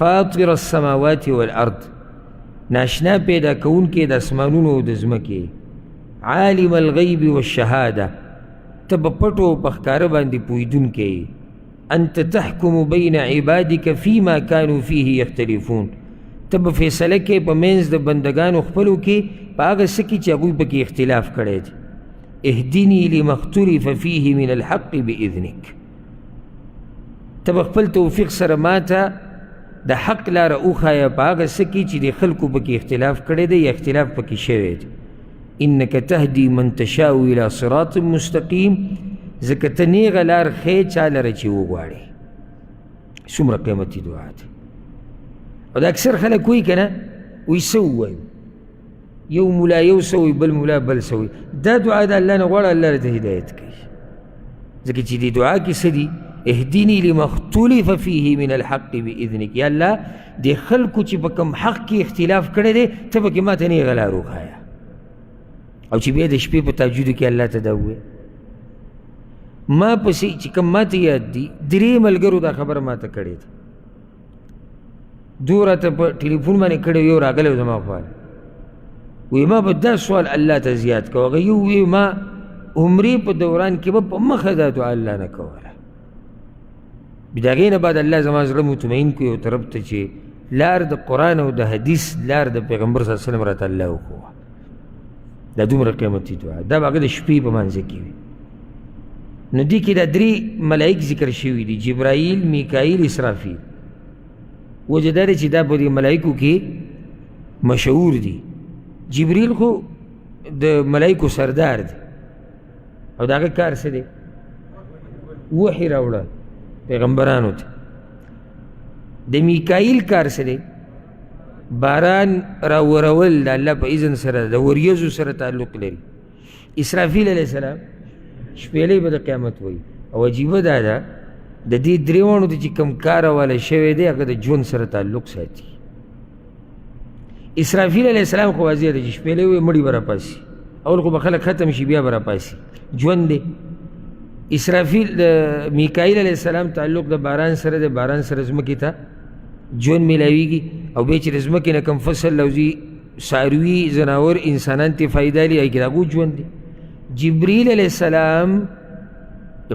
فاطر السماوات والارض ناشنا پیدا کوونکې د اسمانونو او د ځمکې عالم الغیب والشهاده ته به پټو او په ښکاره باندې پوهېدونکی انت تحكم بین عبادك فيما كانوا فيه يختلفون ته به فیصله کې په منځ د بندګانو خپلو کې په هغه څه کې چې هغوی پکې اختلاف کړی دی اهدني لما اختلف فيه من الحق بإذنك ته به خپل توفیق سره ماته د حق لاره وښایه په هغه څه کې چې د خلکو پکې اختلاف کړی دی یا اختلاف پکې شوی دی انك تهدي من تشاء الى صراط مستقیم ځکه ته نیغه لار ښې چا لره چې وغواړې څومره قیمتي دعا ده او د اکثر خلک وایي که نه وایي څه ووایو یو ملا یو څه وایي بل ملا بل څه وایي دا دعا د الله نه غواړه الله راته هدایت کوي ځکه چې دې دعا کې څه دي اهدني لما اختلف فيه من الحق بإذنك یا الله د خلکو چې په کوم حق کې اختلاف کړی دی ته پکې ماته نیغه لار وښایه او چې بیا د شپې په تهجدو کې الله ته دا ووایه ما پسې چې کوم ماته یاد دي درې ملګرو دا خبره ماته کړې ده دو راته په ټلیفون باندې کړی یو راغلی و زما خواله وی ما به دا سوال الله ته زیات کوه هغه یو وی ما عمرې په دوران کې به په مخه دا دعا الله نه کوله د هغې نه بعد الله زما زړه مطمئن کړو یو طرف ته چې لار د قرآن او د حدیث لار د پیغمبر صلی الله علیه وسلم راته الله وښوه دا دومره قیمتي دعا دا به هغه د شپې په منځه کې وي نو دې کې دا درې ملائک ذکر شوي دي جبرائیل میکائیل اسرافیل وجه دا دی چې دا په دې ملائکو کې مشهور دي جبریل خو د ملائکو سردار دی او د هغه کار څه دی وحي راوړه پیغمبرانو ته د میکائیل کار څه دی باران راورول د الله په اذن سره د وریځو سره تعلق لري اسرافیل علیه السلام شپېلې به د قیامت وایي او عجیبه دا ده د دې درېواړو ته چې کوم کار والی شوی دی هغه د ژوند سره تعلق ساتي اسرافیل علیه السلام خو واضح ده چې شپېلې وایي مړي به راپاسي اول خو به خلک ختم شي بیا به راپاسي ژوند دی اسرافیل د میکائیل علیه السلام تعلق د باران سره د باران سره ځمکې ته ژوند میلاویږي او بیا چې د ځمکې نه کوم فصل لوځي څاروي ځناور انسانان ته فایده لي هغې کې د هغو ژوند دی جبریل علیه السلام د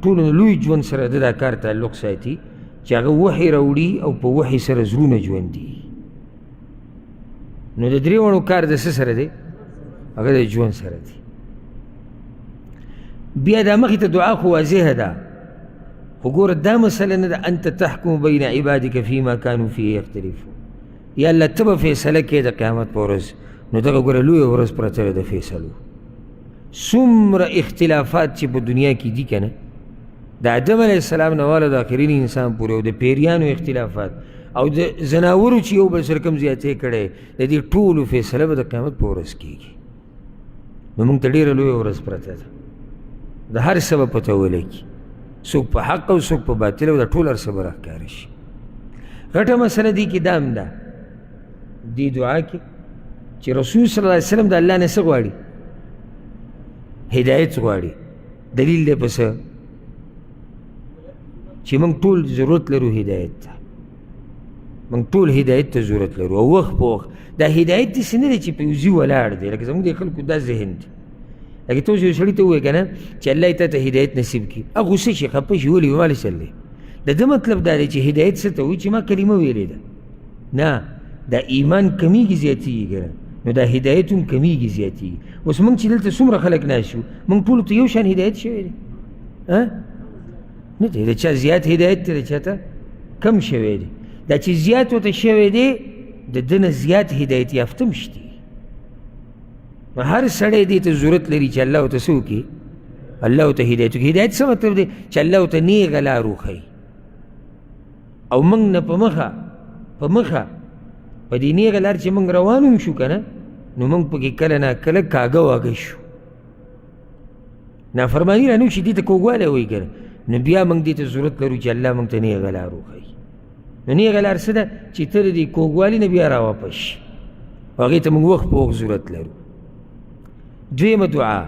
ټولو نه لوی ژوند سره د دا کار تعلق ساتي چې هغه وحي راوړي او په وحي سره زړونه ژوندي. نو د درې وړو کار د څه سره دی؟ هغه د ژوند سره دی. بیا دا مخې ته دعا خو واضحه ده، خو ګوره دا مسله نه ده انت تحکم بین عبادک فیما کانوا فیه یختلفون. یا الله ته به فیصله کوې د قیامت په ورځ، نو دغه ګوره لویه ورځ پرته ده د فیصلو. څومره اختلافات چې په دنیا کې دي که نه، د آدم علیه السلام نه واله د آخرین انسان پورې او د پیریانو اختلافات او د زناورو چې یو بل سره کوم زیاتې کړی، د دې ټولو فیصله به د قیامت په ورځ کېږي. نو موږ ته ډېره لویه ورځ پرته ده، د هر څه به پته ولګي، څوک په حق او څوک په باطل، او د ټول هر څه به راښکاره شي. غټه مسله دې کې دا هم ده دې دعا کې چې رسول صلی الله علیه وسلم د الله نه څه غواړي؟ هدایت غواړي. دلیل دی په څه؟ چې موږ ټول ضرورت لرو هدایت ته، موږ ټول هدایت ته ضرورت لرو، او وخت په وخت دا هدایت داسې نه دی چې په یو ځای ولاړ دی، لکه زموږ د خلکو دا ذهن دی. لکه ته اوس یو سړي ته ووایې که نه چې الله یې تا ته هدایت نصیب کړي، هغه غوسه شي، خفه شي، ولې ولې چل دی؟ د ده مطلب دا دی چې هدایت څه ته وایي چې ما کلمه ویلې ده. نه، دا ایمان کمیږي زیاتېږي که نه، نو دا هدایت هم کمیږي زیاتېږي. اوس موږ چې دلته څومره خلک ناست شو، موږ ټولو ته یو شان هدایت شوی دی؟ نه دی، د چا زیات هدایت دی، د چا ته کم شوی دی. دا چې زیات ورته شوی دی، د ده نه زیات هدایت یافته هم شته. هر سړی دې ته ضرورت لري چې الله ورته څه وکړي؟ الله ورته هدایت وکړي. هدایت څه مطلب دی؟ چې الله ورته نیغه لار وښیي، او موږ نه په مخه په دې نیغه لار چې موږ روان هم شو که نه، نو موږ پکې کله نا کله کاږه واږه شو، نافرماني را نه وشي، دې ته کوږوالی وایي که نه، نو بیا موږ دې ته ضرورت لرو چې الله موږ ته نیغه لار وښیي. نو نیغه لار څه ده؟ چې ته د دې کوږوالي نه بیا راواپس شي، هغې ته موږ وخت په وخت ضرورت لرو. دویمه دعا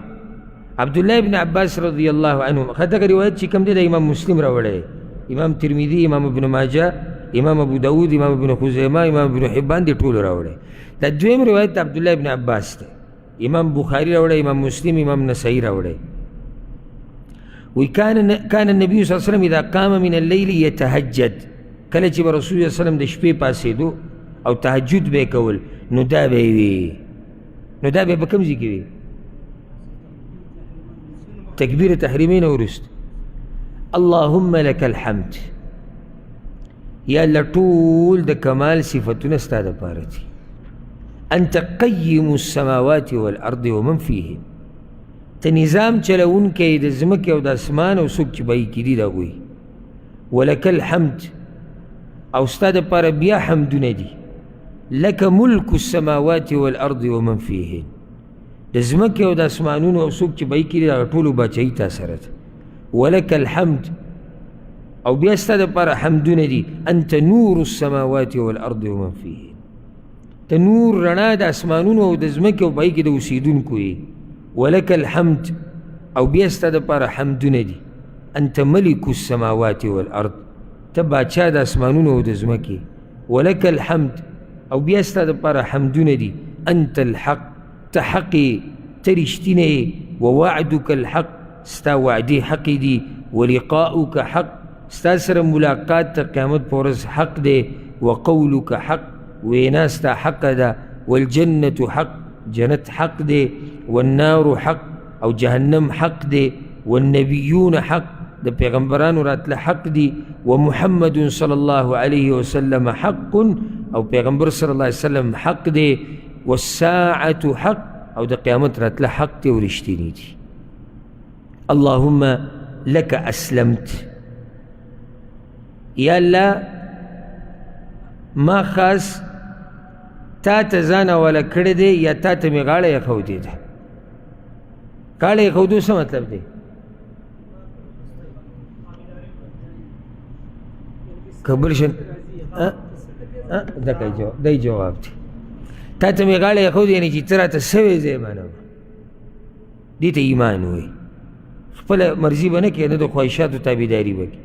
عبدالله ابن عباس رضی الله عنه، دغه روایت چې کوم دی د امام مسلم راوړی، امام ترمذي، امام ابن ماجه، امام ابو داود، امام ابن خزیمه، امام ابن حبان، دې ټولو راوړی. دا دویم روایت د عبدالله ابن عباس دی، امام بخاري راوړی، امام مسلم، امام نسائی راوړی. وی کان النبي صلی الله علیه وسلم اذا قام من الليل يتهجد، کله چې به رسول الله صلی الله علیه وسلم د شپې پاسېدو او تهجد به یې کول، نو دا به یې وي، نو دا به یې په کوم ځای کې وي؟ تکبیر تحریمین وروسته اللهم لك الحمد، یا الله ټول د کمال صفتونه ستا دپاره دي. انت قیم السماوات والارض ومن فیهن، ته نظام چلوونکی د ځمکې او د اسمان او څوک چې به یې کې دي د هغوی. ولک الحمد، او ستا دپاره بیا حمدونه دي. لک ملک السماوات والارض ومن فیهن، د ځمکې او د اسمانونو او څوک چې به یې کې دي د هغه ټولو باچهي تا سره ده. ولک الحمد، او بیا ستا دپاره حمدونه دي. انت نور السماوات والارض ومن فیهن، ته نور رڼا د اسمانونو او د ځمکې او په هغې کې د اوسېدونکو یې. ولک الحمد، او بیا ستا دپاره حمدونه دي. انت ملک السماوات والارض، ته باچا د اسمانونو او د ځمکې. ولک الحمد، او بیا ستا دپاره حمدونه دي. انت الحق، ته حق یې، ته رښتینه یې. ووعدک الحق، ستا وعدې حق دي. ولقاؤک حق، ستا سره ملاقات ته قیامت په ورځ حق دی. وقولک حق، وینا ستا حق ده. والجنة حق، جنت حق دی. والنار حق، او جهنم حق دی. والنبیون حق، د پیغمبرانو راتله حق دی. ومحمد صلی الله علیه وسلم حق، او پیغمبر صلی الله علیه وسلم حق دی. والساعة حق، او د قیامت راتله حق دی او رښتینی دی. اللهم لك اسلمت، یا الله ما خاص تا ته ځان حواله کړی دی، یا تا ته مې غاړه ایښودې ده. غاړه ایښودو څه مطلب دی؟ قبول شن دی جواب دی. تا ته مې غاړه ایښودې، یعنې چې ته راته سوی ځای مانه دې ته ایمان وایي. خپله مرضي به نه کوې، نه د خواهشاتو تابعداري به کوې.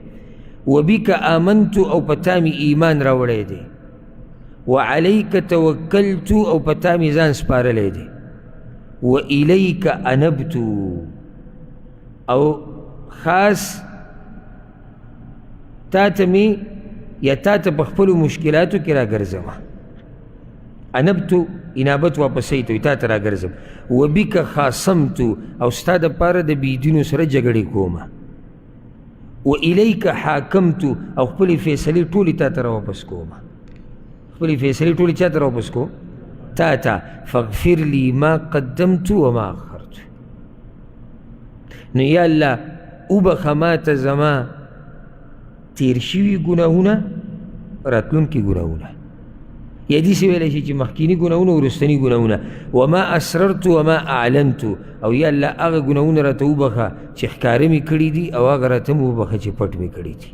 وبک آمنت، او پتا مې ایمان راوړی دی. وعلیک توکلت، او پتا مې ځان سپارلی دی. والیک انبت، او خاص تا ته مې یا تا ته په خپلو مشکلاتو کې راګرځمه. انبتو انابت واپسوي ته وي، تا ته راګرځم. وبک خاصمتو او ستا دپاره د بېدینو سره جګړې کومه. والیک حاکمتو او خپلې فیصلې ټولې تا ته راواپس کومه. خپلې فیصلې ټولې چا ته راواپس کوم؟ تا ته. فاغفر لی ما قدمت وما اخرت. نو یا الله وبخه ما ته زما تیر شوي ګناهونه، راتلونکي ګناهونه، یا داسې ویلی شي چې مخکیني ګناهونه وروستني ګناهونه. وما اسررت وما اعلنت، او یا الله هغه ګناهونه راته وبخه چې ښکاره مې کړي دي، او هغه راته مې وبخه چې پټ مې کړي دي.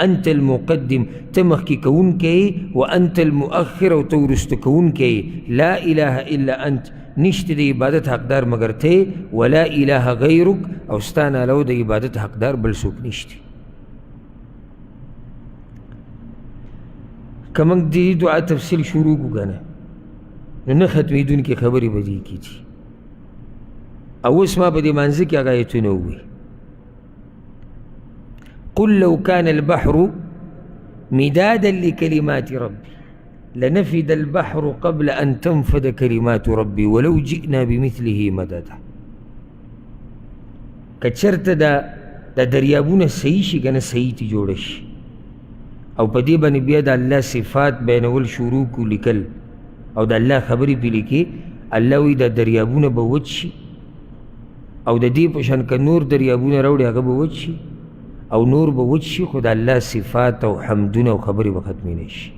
انت المقدم، ته مخکې کوونکی یې، وانت المؤخر، او ته وروسته کوونکی یې. لا اله الا انت، نشته د عبادت حقدار مگر ته، ولا اله غیرک، او ستا نه علاوه د عبادت حقدار بل څوک نشته. که موږ د دې دعا تفصیل شروع کړو که نه، نو نه ختمېدونکې خبرې به دې کې دي. او اوس ما په دې مانځه کې هغه ایتونه ووایي. قل لو كان البحر مدادا لكلمات ربي لنفد البحر قبل أن تنفد كلمات ربي ولو جئنا بمثله مددا. که چرته دا دریابونه صحیح شي که نه صحیح ته جوړه شي، او په دې باندې بیا د الله صفات بیانول شروع کړو لیکل، او د الله خبرې پې لیکې، الله وایي دا دریابونه به وچ شي، او د دې په شان که نور دریابونه راوړي هغه به وچ شي، او نور به وچ شي، خو د الله صفات او حمدونه او خبرې به ختمې نه شي.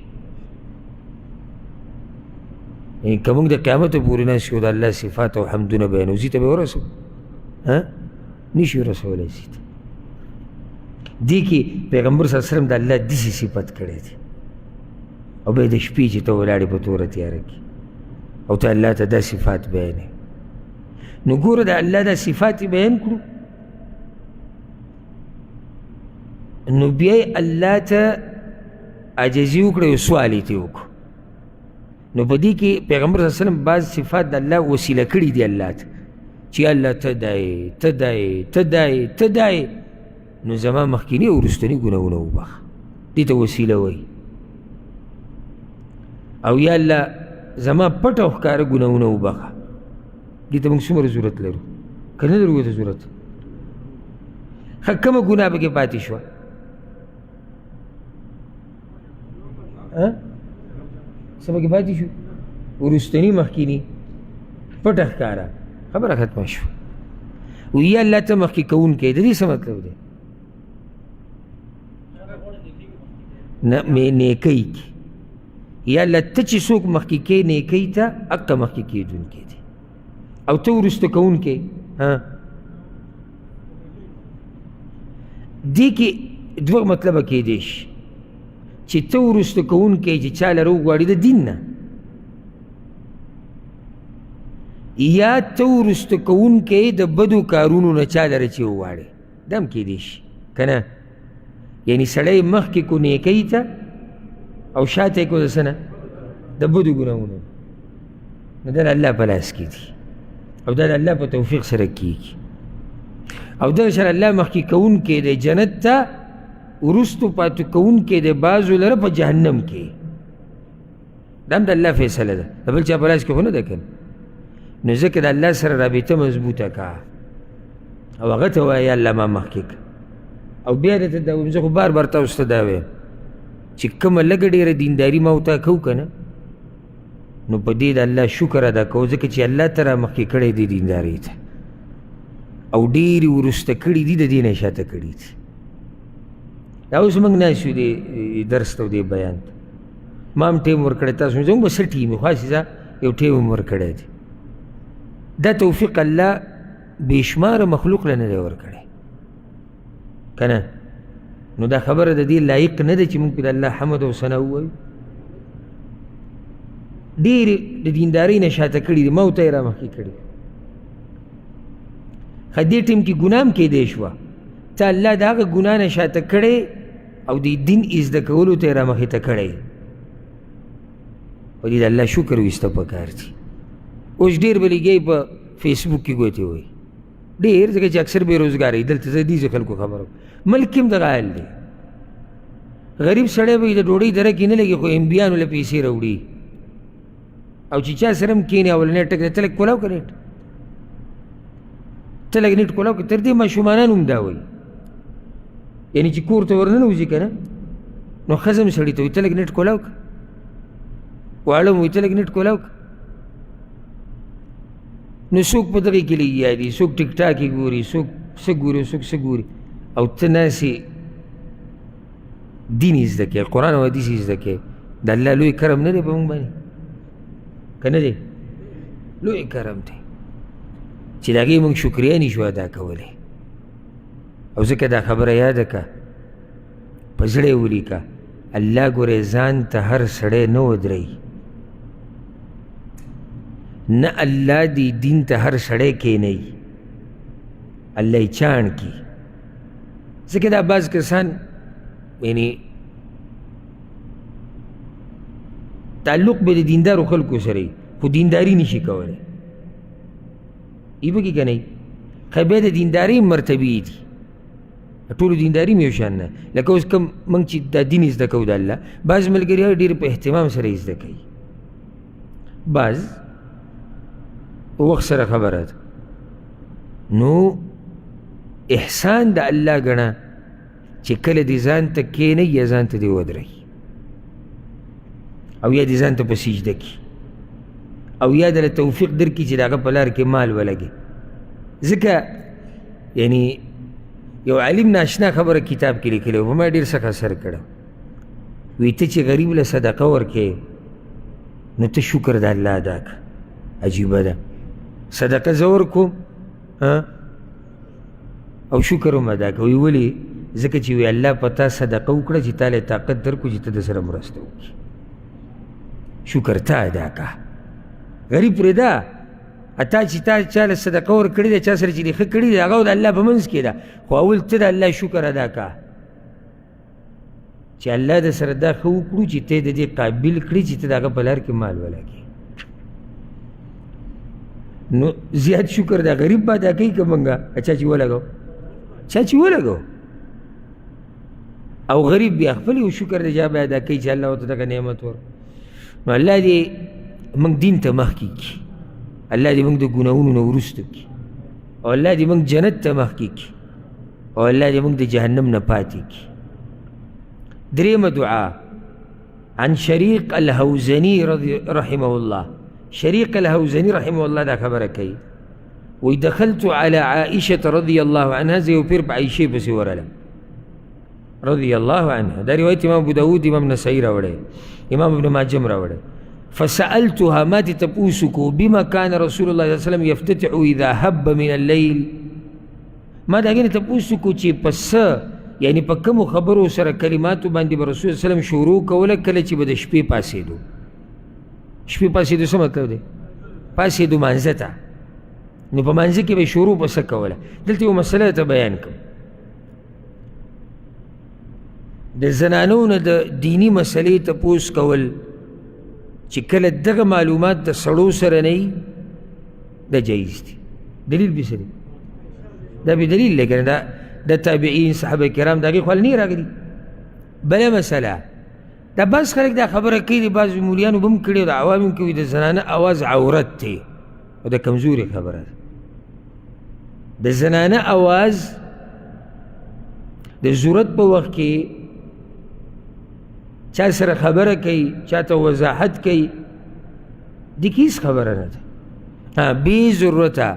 که موږ د قیامته پورې ناست شو د الله صفات او حمدونه بیانو، ځي ته به ورسو؟ نشي ورسولی ځي ته. دې کې پیغمبر صلی الله علیه وسلم د الله داسې صفت کړی دی، او بیا د شپې چې ته ولاړې په توره تیاره کې او ته الله ته دا صفات بیانې. نو ګوره د الله دا صفات بیان کړو، نو بیا یې الله ته عاجزي وکړه، یو سوال یې ترې وکړو. نو په دې کې پیغمبر صلی الله علیه وسلم بعض صفات د الله وسیله کړي دي الله ته، چې الله ته دا یې، ته دا یې، ته دا یې، ته دا یې، نو زما مخکیني او وروستني ګناهونه وبخه. دې ته وسیله وایي. او یا الله زما پټ او ښکاره ګناهونه وبخه. دې ته موږ څومره ضرورت لرو؟ که نه لرو ته ضرورت؟ ښه کومه ګناه پکې پاتې شوه؟ څه پکې پاتې شو؟ وروستني، مخکیني، پټه ښکاره. خبره ختمه شوه. وی یا الله ته مخکې کوونکی. د دې څه مطلب دی؟ نیکۍ کې یا الله ته چې څوک مخکې کوي نیکۍ ته، هغه مخکې کېدونکی دی، او ته وروسته کوونکی. دې کې دوه مطلبه کېدی شي، چې ته وروسته کوونکی چې چا لره وغواړي د دین نه، یا ته وروسته کوونکی د بدو کارونو نه چا لره چې وغواړي. دا هم کېدی شي که نه؟ یعنی سړی مخکې کو نیکۍ ته او شاته کو د څه نه؟ د بدو ګناهونو. نو دا د الله په لاس کې دي، او دا د الله په توفیق سره کېږي. او دغه شان الله مخکې کوونکی دی جنت ته، وروستو پاتې کوونکی دی بعضو لره په جهنم کې. دا هم د الله فیصله ده، د بل چا په لاس کې خو نه ده که نه. نو ځکه د الله سره رابطه مضبوطه که، او هغه ته وایه یا الله ما مخکې که. او بیا درته دا وایم، زه خو بار بار تاسو ته دا وایم چې کومه لږه ډېره دینداري ما ورته کوو که نه، نو په دې د الله شکر ادا کوو، ځکه چې الله ته را مخکې کړی دی دیندارۍ ته، او ډېرې وروسته کړي دي، د دې نه شاته کړي دي. دا اوس موږ ناست یو دې درس ته او دې بیان ته، ما هم ټیم ورکړی، تاسو زموږ به څه ټیم وي، خاصې ځه یو ټیم هم ورکړی دی. دا توفیق الله بې شماره مخلوق له نه دی ورکړی که نه؟ نو دا خبره د دې لایق نه ده چې موږ پرې د الله حمد او ثنا ووایو. ډېرې د دیندارۍ نه شاته کړي دي، موته یې را مخکې کړي. ښه دې ټیم کې ګناه هم کیدی شوه، ته الله د هغه ګناه نه شاته کړی او د دین زده کولو ته یې را مخې ته کړی. په دې د الله شکر ویسته پکار دي. اوس ډېر به لګیایي په فیسبوک کې ګوتې وایي، ډېر ځکه چې اکثر بېروزګاري دلته زه دې خلکو خبره ملک هم دغه حال دی غریب سړی به د ډوډۍ دره کې نه لګي خو امبیانو له پیسې راوړي او چې چا سره هم کښېني اولنی ټک دی ته لږ کولاو که نیټ ته لږ نیټ کولاو که تر دې ماشومانان هم دا وایي یعنې چې کور ته ورننوځي که نه نو ښځه هم سړي ته وایي ته لږ نیټ کولاو که واړه هم وایي ته لږ نیټ کولاو که نو څوک په دغې کې لګیا دي څوک ټیک ټاک یې ګوري څوک څه ګوري څوک څه ګوري او ته ناسې دین یې زده کوې قرآن او حدیث یې زده کوې د الله لوی کرم نه دی په موږ باندې که نه دی لوی کرم دی چې د هغې موږ شکریه نشو ادا کولی او ځکه دا خبره یاده که په زړه یې ولیکه الله ګورې ځان ته هر سړی نه ودروي نه الله دی دین ته هر سړی کښېنوي الله یې چاڼ کي ځکه دا بعض کسان یعنی تعلق به د دیندارو خلکو سره خو دینداري نشي کولی ای پکې که نه خو بیا د دیندارۍ مرتبې دي ټولو دینداري م یو شان نه لکه اوس کوم موږ چې دا دین زده کوو د الله بعض ملګري ډېر په اهتمام سره یې زده کوي بعض وخت سره خبره ده نو احسان د الله ګڼه چې کله دې ځان ته کښېنئ یا ځان ته دې ودروي او یا دې ځان ته په سجده کي او یا دله توفیق درکړي چې د هغه په لار کې مال ولګي ځکه یعنی یو عالم ناشنا خبره کتاب کې لیکلې وه ما ډېر سخت اثر کړه وایي ته چې غریب له صدقه ورکې نو ته شکر د الله ادا کړه عجیبه ده صدقه زه ورکوم او شکر هم ادا کوي ولې ځکه چې وی الله په تا صدقه وکړه چې تا له طاقت درکړو چې ته د سره مرسته وکړي شکر ته ادا کړه غریب پرېږده تا چې تا چا له صدقه ورکړې ده چا سره چې دې ښه کړي ده هغه د الله په منځ کې ده خو اول ته د الله شکر ادا کړه چې الله د سره دا ښه وکړو چې ته د دې قابل کړي چې ته د هغه په لار کې مال ولګي نو زیات شکر دا غریب به ادا کوي که منګه چا چې ولګو چا چې ولګو او غریب بیا خپل یو شکر دی چا به ادا کوي چې الله ورته دغه نعمت ور نو الله دې موږ دین ته مخکې کړي الله دې موږ د ګناهونو نه وروسته کړي او الله دې موږ جنت ته مخکې کړي او الله دې موږ د جهنم نه پاتې کړي درېیمه دعا عن شریق الهوزني رحمه الله شریق الهوزني رحمه الله دا خبره کوي وی دخلت على عائشة رضي الله عنها زي وپیر په عائشې پسې ورله رضي الله عنها دا روایت امام ابو داود امام نسائی راوړی امام ابن ماجه راوړی فسألتها ما تتپوسکو بما كان رسول الله صلى الله عليه وسلم يفتتح إذا هب من الليل ما دا غنه تپوسکو چې پس یعنی په کوم خبرو سره کلماتو باندې به رسول الله سلام شروع کوله کله چې به د شپې پاسېدو شپې پاسېدو څه مطلب دی پاسېدو مانځه ته نو په مانځه کې به شروع په څه کوله دلته یو مسله ته بیان کوم د زنانو نه د دیني مسلې تپوس کول چې کله دغه معلومات د سړو سره نه وي دا جایز دي دلیل به څه دی دا به دلیل دی که نه د تابعین صحابه کرام د هغې خوا نه راغلي بله مسله دا بعض خلک دا خبره کوي د بعض مولیانو به هم کړې او د عوام هم کوي د زنانه اواز عورت دی او د کمزوري خبره ده د زنانه اواز د ضرورت په وخت کې چا سره خبره کوي چا ته وضاحت کوي د هیڅ خبره نه ده بې ضرورته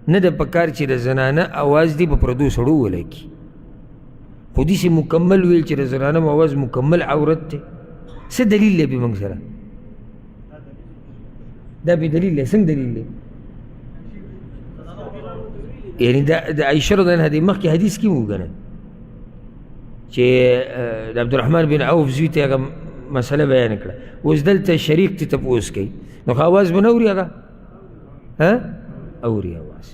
نه ده پکار چې د زنانه اواز دی په پردو سړو ولګي خو داسې مکمل ویل چې د زنانه اواز مکمل عورت دی څه دلیل دی به موږ سره دا به دلیل دی څنګه دلیل دی یعنی د عایشه رضی الله عنها د مخکې حدیث کې وګڼه چې د عبدالرحمن بن عوف زوی ته هغه مسله بیان کړه اوس دلته شریک ته تپوس کوي نو خو اواز به نه اوري هغه اوري اواز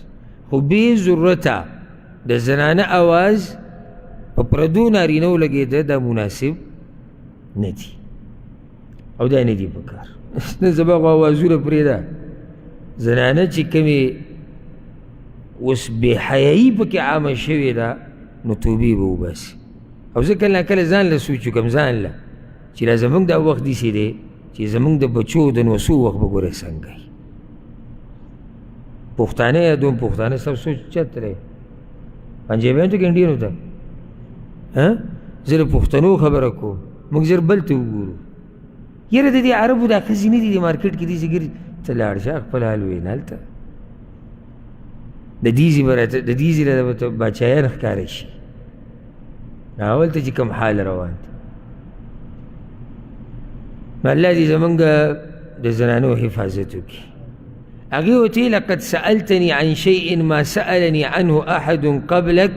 خو بې ضرورته د زنانه اواز په پردو نارینهو لګېده دا مناسب نه دي او دا نه دي پکار نه زما خو اوازونه پرېږده زنانه چې کومې اوس بې حیایي پکې عامه شوې ده نو توبې به وباسي. او زه کله ناکله ځان له سوچ وکړم ځان له چې دا زموږ دا وخت داسې دی چې زموږ د بچو د نوسو وخت به ګورې څنګه وي. پښتانه یادوم پښتانه سب سوچ چېرته دی پنجابیانو ته که انډیانو ته زه له پښتنو خبره کوم موږ ژر بل ته وګورو. یاره د دې عربو دا ښځې نه دي د مارکېټ کې داسې ګرځي ته لاړ شه خپل حال وینه هلته د دې ځای به ته باچایان ښکاره شي هلته چې کوم حال روان دی. نو الله دې زمونږ د زنانو حفاظت وکړي. هغې ورته لقد سألتني عن شيء ما سألني عنه أحد قبلك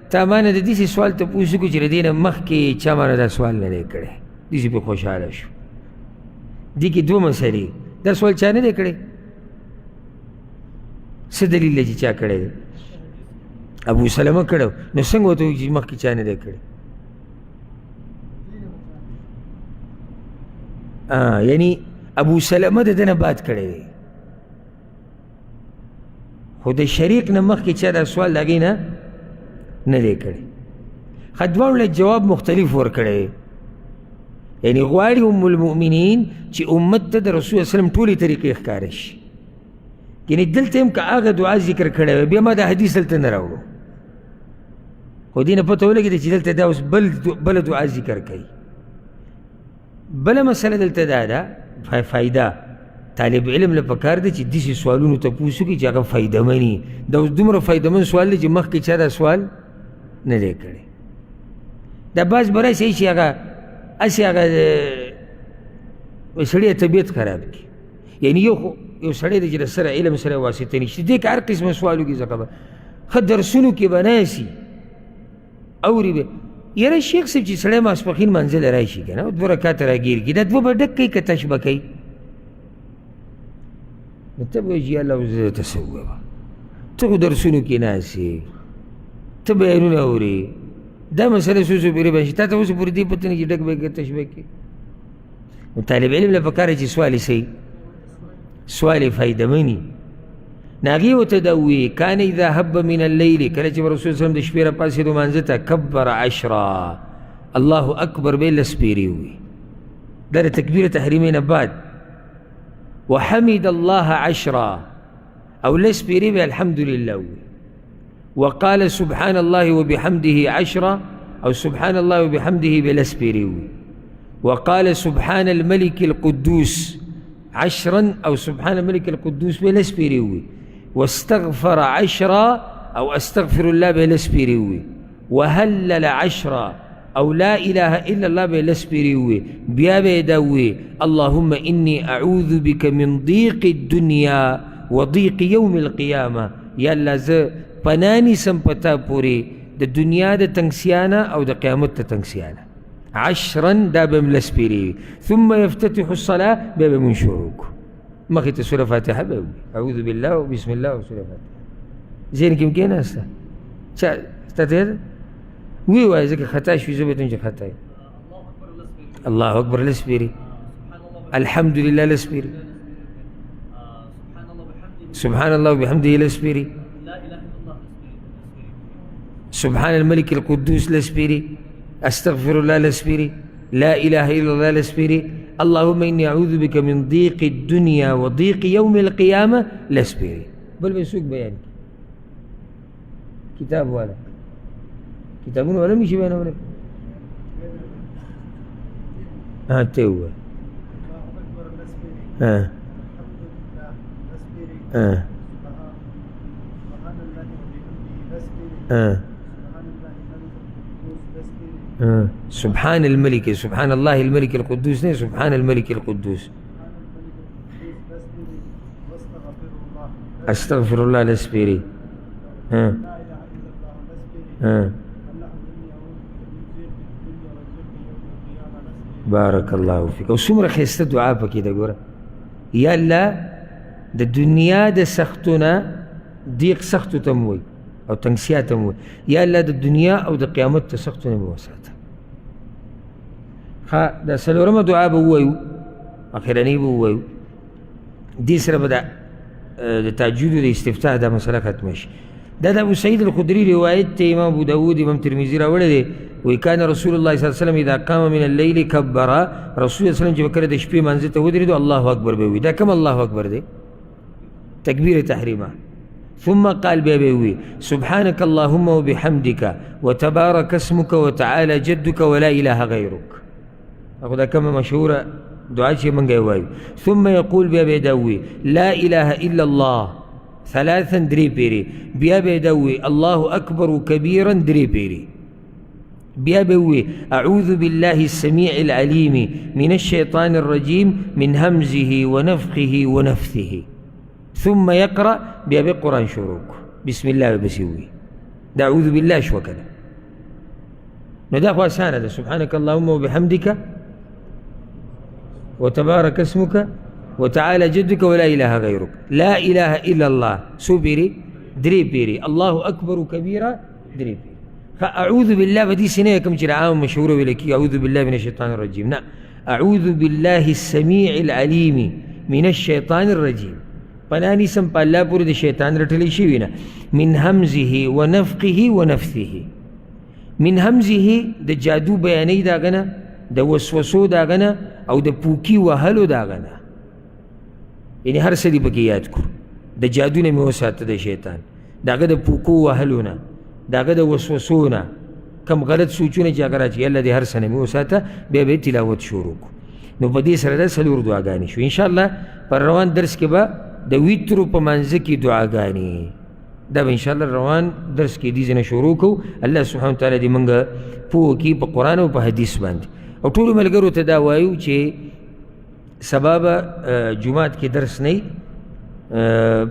تا ما نه د داسې سوال تپوس وکړو چې د دې نه مخکې چا ما نه دا سوال نه دی کړی. داسې پرې خوشحاله شو. دې کې دوه مسلې دا سوال چا نه دی کړی څه دلیل دی چې چا کړی دی ابو سلمه کړی نو څنګه ورته وایي چې مخکې چا نه دی کړی یعنی ابو سلمه د ده نه باد کړی دی خو د شریک نه مخکې چا دا سوال د هغې نه دی کړی. ښه دواړو له جواب مختلف ورکړی یعنی غواړي ام المؤمنین چې امت ته د رسول صلی وسلم ټولې طریقې ښکاره شي. یعنی دلته هم که هغه دعا ذکر کړی وی بیا ما دا حدیث دلته نه راوړو خو دې نه پته ولګېده چې دلته دا اوس بله دعا ذکر کوي. بله مسله دلته دا ده فایده طالب علم له پکار دی چې داسې سوالونو تپوس وکړي چې هغه فایدهمن وي. دا اوس دومره فایدهمن سوال دی چې مخکې چا دا سوال نه دی کړی. دا بعض به راشي چې هغه هسې هغه سړی طبیعت خراب کړي. یعنی یو سړی دی چې د سره علم سره واسطه نشته دې که هر قسمه سوال وکړي زه خبر ښه درسونو کې به ناسي اوري به یاره شیخ صاحب چې سړی ماسپښین منزله راشي که نه دوه رکاته راګیر کړي دا دوه به ډک کوي که تش به کوي نو ته به وایي چې الله اوس زه ته څه ووایم ته خو درسونو کې ناستې ته بیانونه اورې دا مسله څو څو پورې به شي تا ته اوس پورې دې پته نه چې ډک به یې که تش به کوي. نو طالب علم له پکار دی چې سوال یې صحیح سوال یې فایدهمن نو هغې ورته دا ووایي کان اذا هب من اللیل کله چې به رسول صلی د شپې راپاڅېدو مانځه ته کبر عشرا الله اکبر به یې لس پیرې ووایي دا د تکبیر تحریمې نه بعد وحمد الله عشرا او لس پیرې به الحمدلله ووایي وقال سبحان الله وبحمده عشرا او سبحان الله وبحمده به لس پیرې ووایي وقال سبحان الملك القدوس عشرا او سبحان الملك القدوس به لس پیرې ووایي واستغفر عشرا او استغفر الله به لس پیرې ووایي وهلل عشرا او لا اله الا الله به لس پیرې ووایي بیا به یې دا ووایي اللهم اني اعوذ بك من ضيق الدنيا وضيق يوم القيامه یا الله زه پناه نیسم په تا پورې د دنیا د تنګسیانه او د قیامت د تنګسیانه عشرا دا به م لس پیرې وي ثم يفتتح الصلاه بیا به مونږ شروع کړو مخکې ته سوره فاتحه به وي اعوذ بالله وبسم الله وسوره فاتحه ذهن کې م کېناسته چا ستا ته یاده وی وایه ځکه خطا شوي زه به ته چې خطا یم الله اکبر لس پیرې الحمدلله لس پیرې سبحان الله وبحمده لس پیرې سبحان الملك القدوس لس پیرې استغفر الله لس پیرې لا اله الا الله لس پیرې اللهم اني اعوذ بك من ضيق الدنيا وضيق يوم القيامه لس پیرې بل به څوک بیان کړي کتاب والا کتابونه والا نشي بیانولی ته ووایه سبحان الملك سبحان الله الملك القدوس نہیں سبحان الملك القدوس استغفر الله لس پیرې بارک الله فیک او څومره ښایسته دعا پکې ده ګوره یا الله د دنیا د سختونه ضیق سختو ته م وایي او تنګسیا ته م وایي یا الله د دنیا او د قیامت ته سختونه مې وساته. ښه دا څلورمه دعا به ووایو اخرنۍ به ووایو دې سره به د تهجدو د استفتاح دا مسله ختمه شي. دا ابو سعید الخدری روایت ته امام ابو داود امام ترمذی راوړی دی وی کان رسول الله صلی الله علیه وسلم اذا قام من الليل كبر رسول الله صلی الله علیه وسلم چې وکړه د شپې منځ ته ودرېدو الله اکبر به وی دا کوم الله اکبر دی تکبیر تحریمه ثم قال بيبي سبحانك اللهم وبحمدك وتبارك اسمك وتعالى جدك ولا إله غيرك أقول كما مشهورة دعاء شيء من جواي ثم يقول بيبي دوي لا إله إلا الله ثلاثا دريبيري بيبي دوي الله أكبر كبيرا دريبيري بيبي أعوذ بالله السميع العليم من الشيطان الرجيم من همزه ونفخه ونفثه ثم يقرأ بيبي قرآن شروق بسم الله بسوي أعوذ بالله شو كذا نداخل سنة سبحانك اللهم وبحمدك وتبارك اسمك وتعالى جدك ولا إله غيرك لا إله إلا الله سوبيري دريبيري الله أكبر كبيرا دريبيري فأعوذ بالله بدي سنة كم عام مشهورة ولكي أعوذ بالله من الشيطان الرجيم نعم أعوذ بالله السميع العليم من الشيطان الرجيم پنانی سم پا اللہ پوری دا شیطان رٹلی شوینا من همزه ونفقه ونفثه من همزه دا جادو بیانی داغنا دا وسوسو داغنا او دا پوکی وحلو داغنا یعنی هر سلی پکی یاد کر دا جادو نمی وسات دا شیطان داغا دا پوکو وحلونا داغا دا وسوسونا کم غلط سوچونا جاگرا چی اللہ دی هر سنمی وساتا بے بے تلاوت شروع کو نو پا دی سر دا سلور دعاگانی شو انشاءاللہ پر روان درس کے با دا ویترو پا منزه کی دعاگانی دا با انشاءاللہ روان درس کی دیزن شروع کو اللہ سبحانه وتعالی دی منگا پو کی پا قرآن و پا حدیث باند او طول ملگرو تداوائیو چه سبابا جماعت کی درس نئی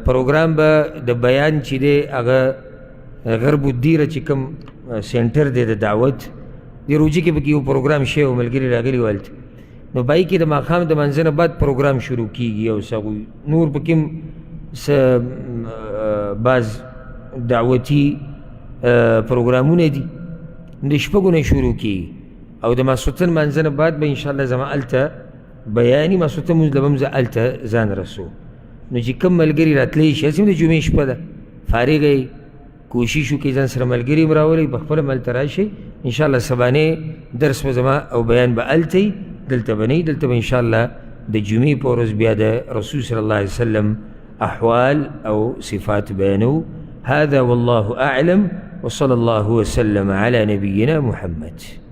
پروگرام با دا بیان چی دے اگا غرب الدیر چی کم سینٹر دے دا دعوت دی روجی کے بکی وہ پروگرام شے و ملگری راگلی والت نو بائی کی دا ماخام دا منزن بعد پروگرام شروع کی گیا او ساگوی نور پکم باز دعوتی پروگرامون دی نشپگونے شروع کی او دا ما سوتن منزن بعد با انشاءاللہ زمان علتا بیانی ما سوتن مزلبم زا علتا زان رسو نو چی کم ملگری راتلیش اسیم دا جمعی شپا دا فارغ ای کوششو کی زن سر ملگری مراولی بخبر ملتراشی انشاءاللہ سبانے درس و زمان او بیان با علتی دلتا بنی دلتا با انشاءاللہ دا جمعی پورز بیاد رسول صلی اللہ علیہ وسلم احوال او صفات بیانو هذا والله اعلم وصلى الله وسلم على نبينا محمد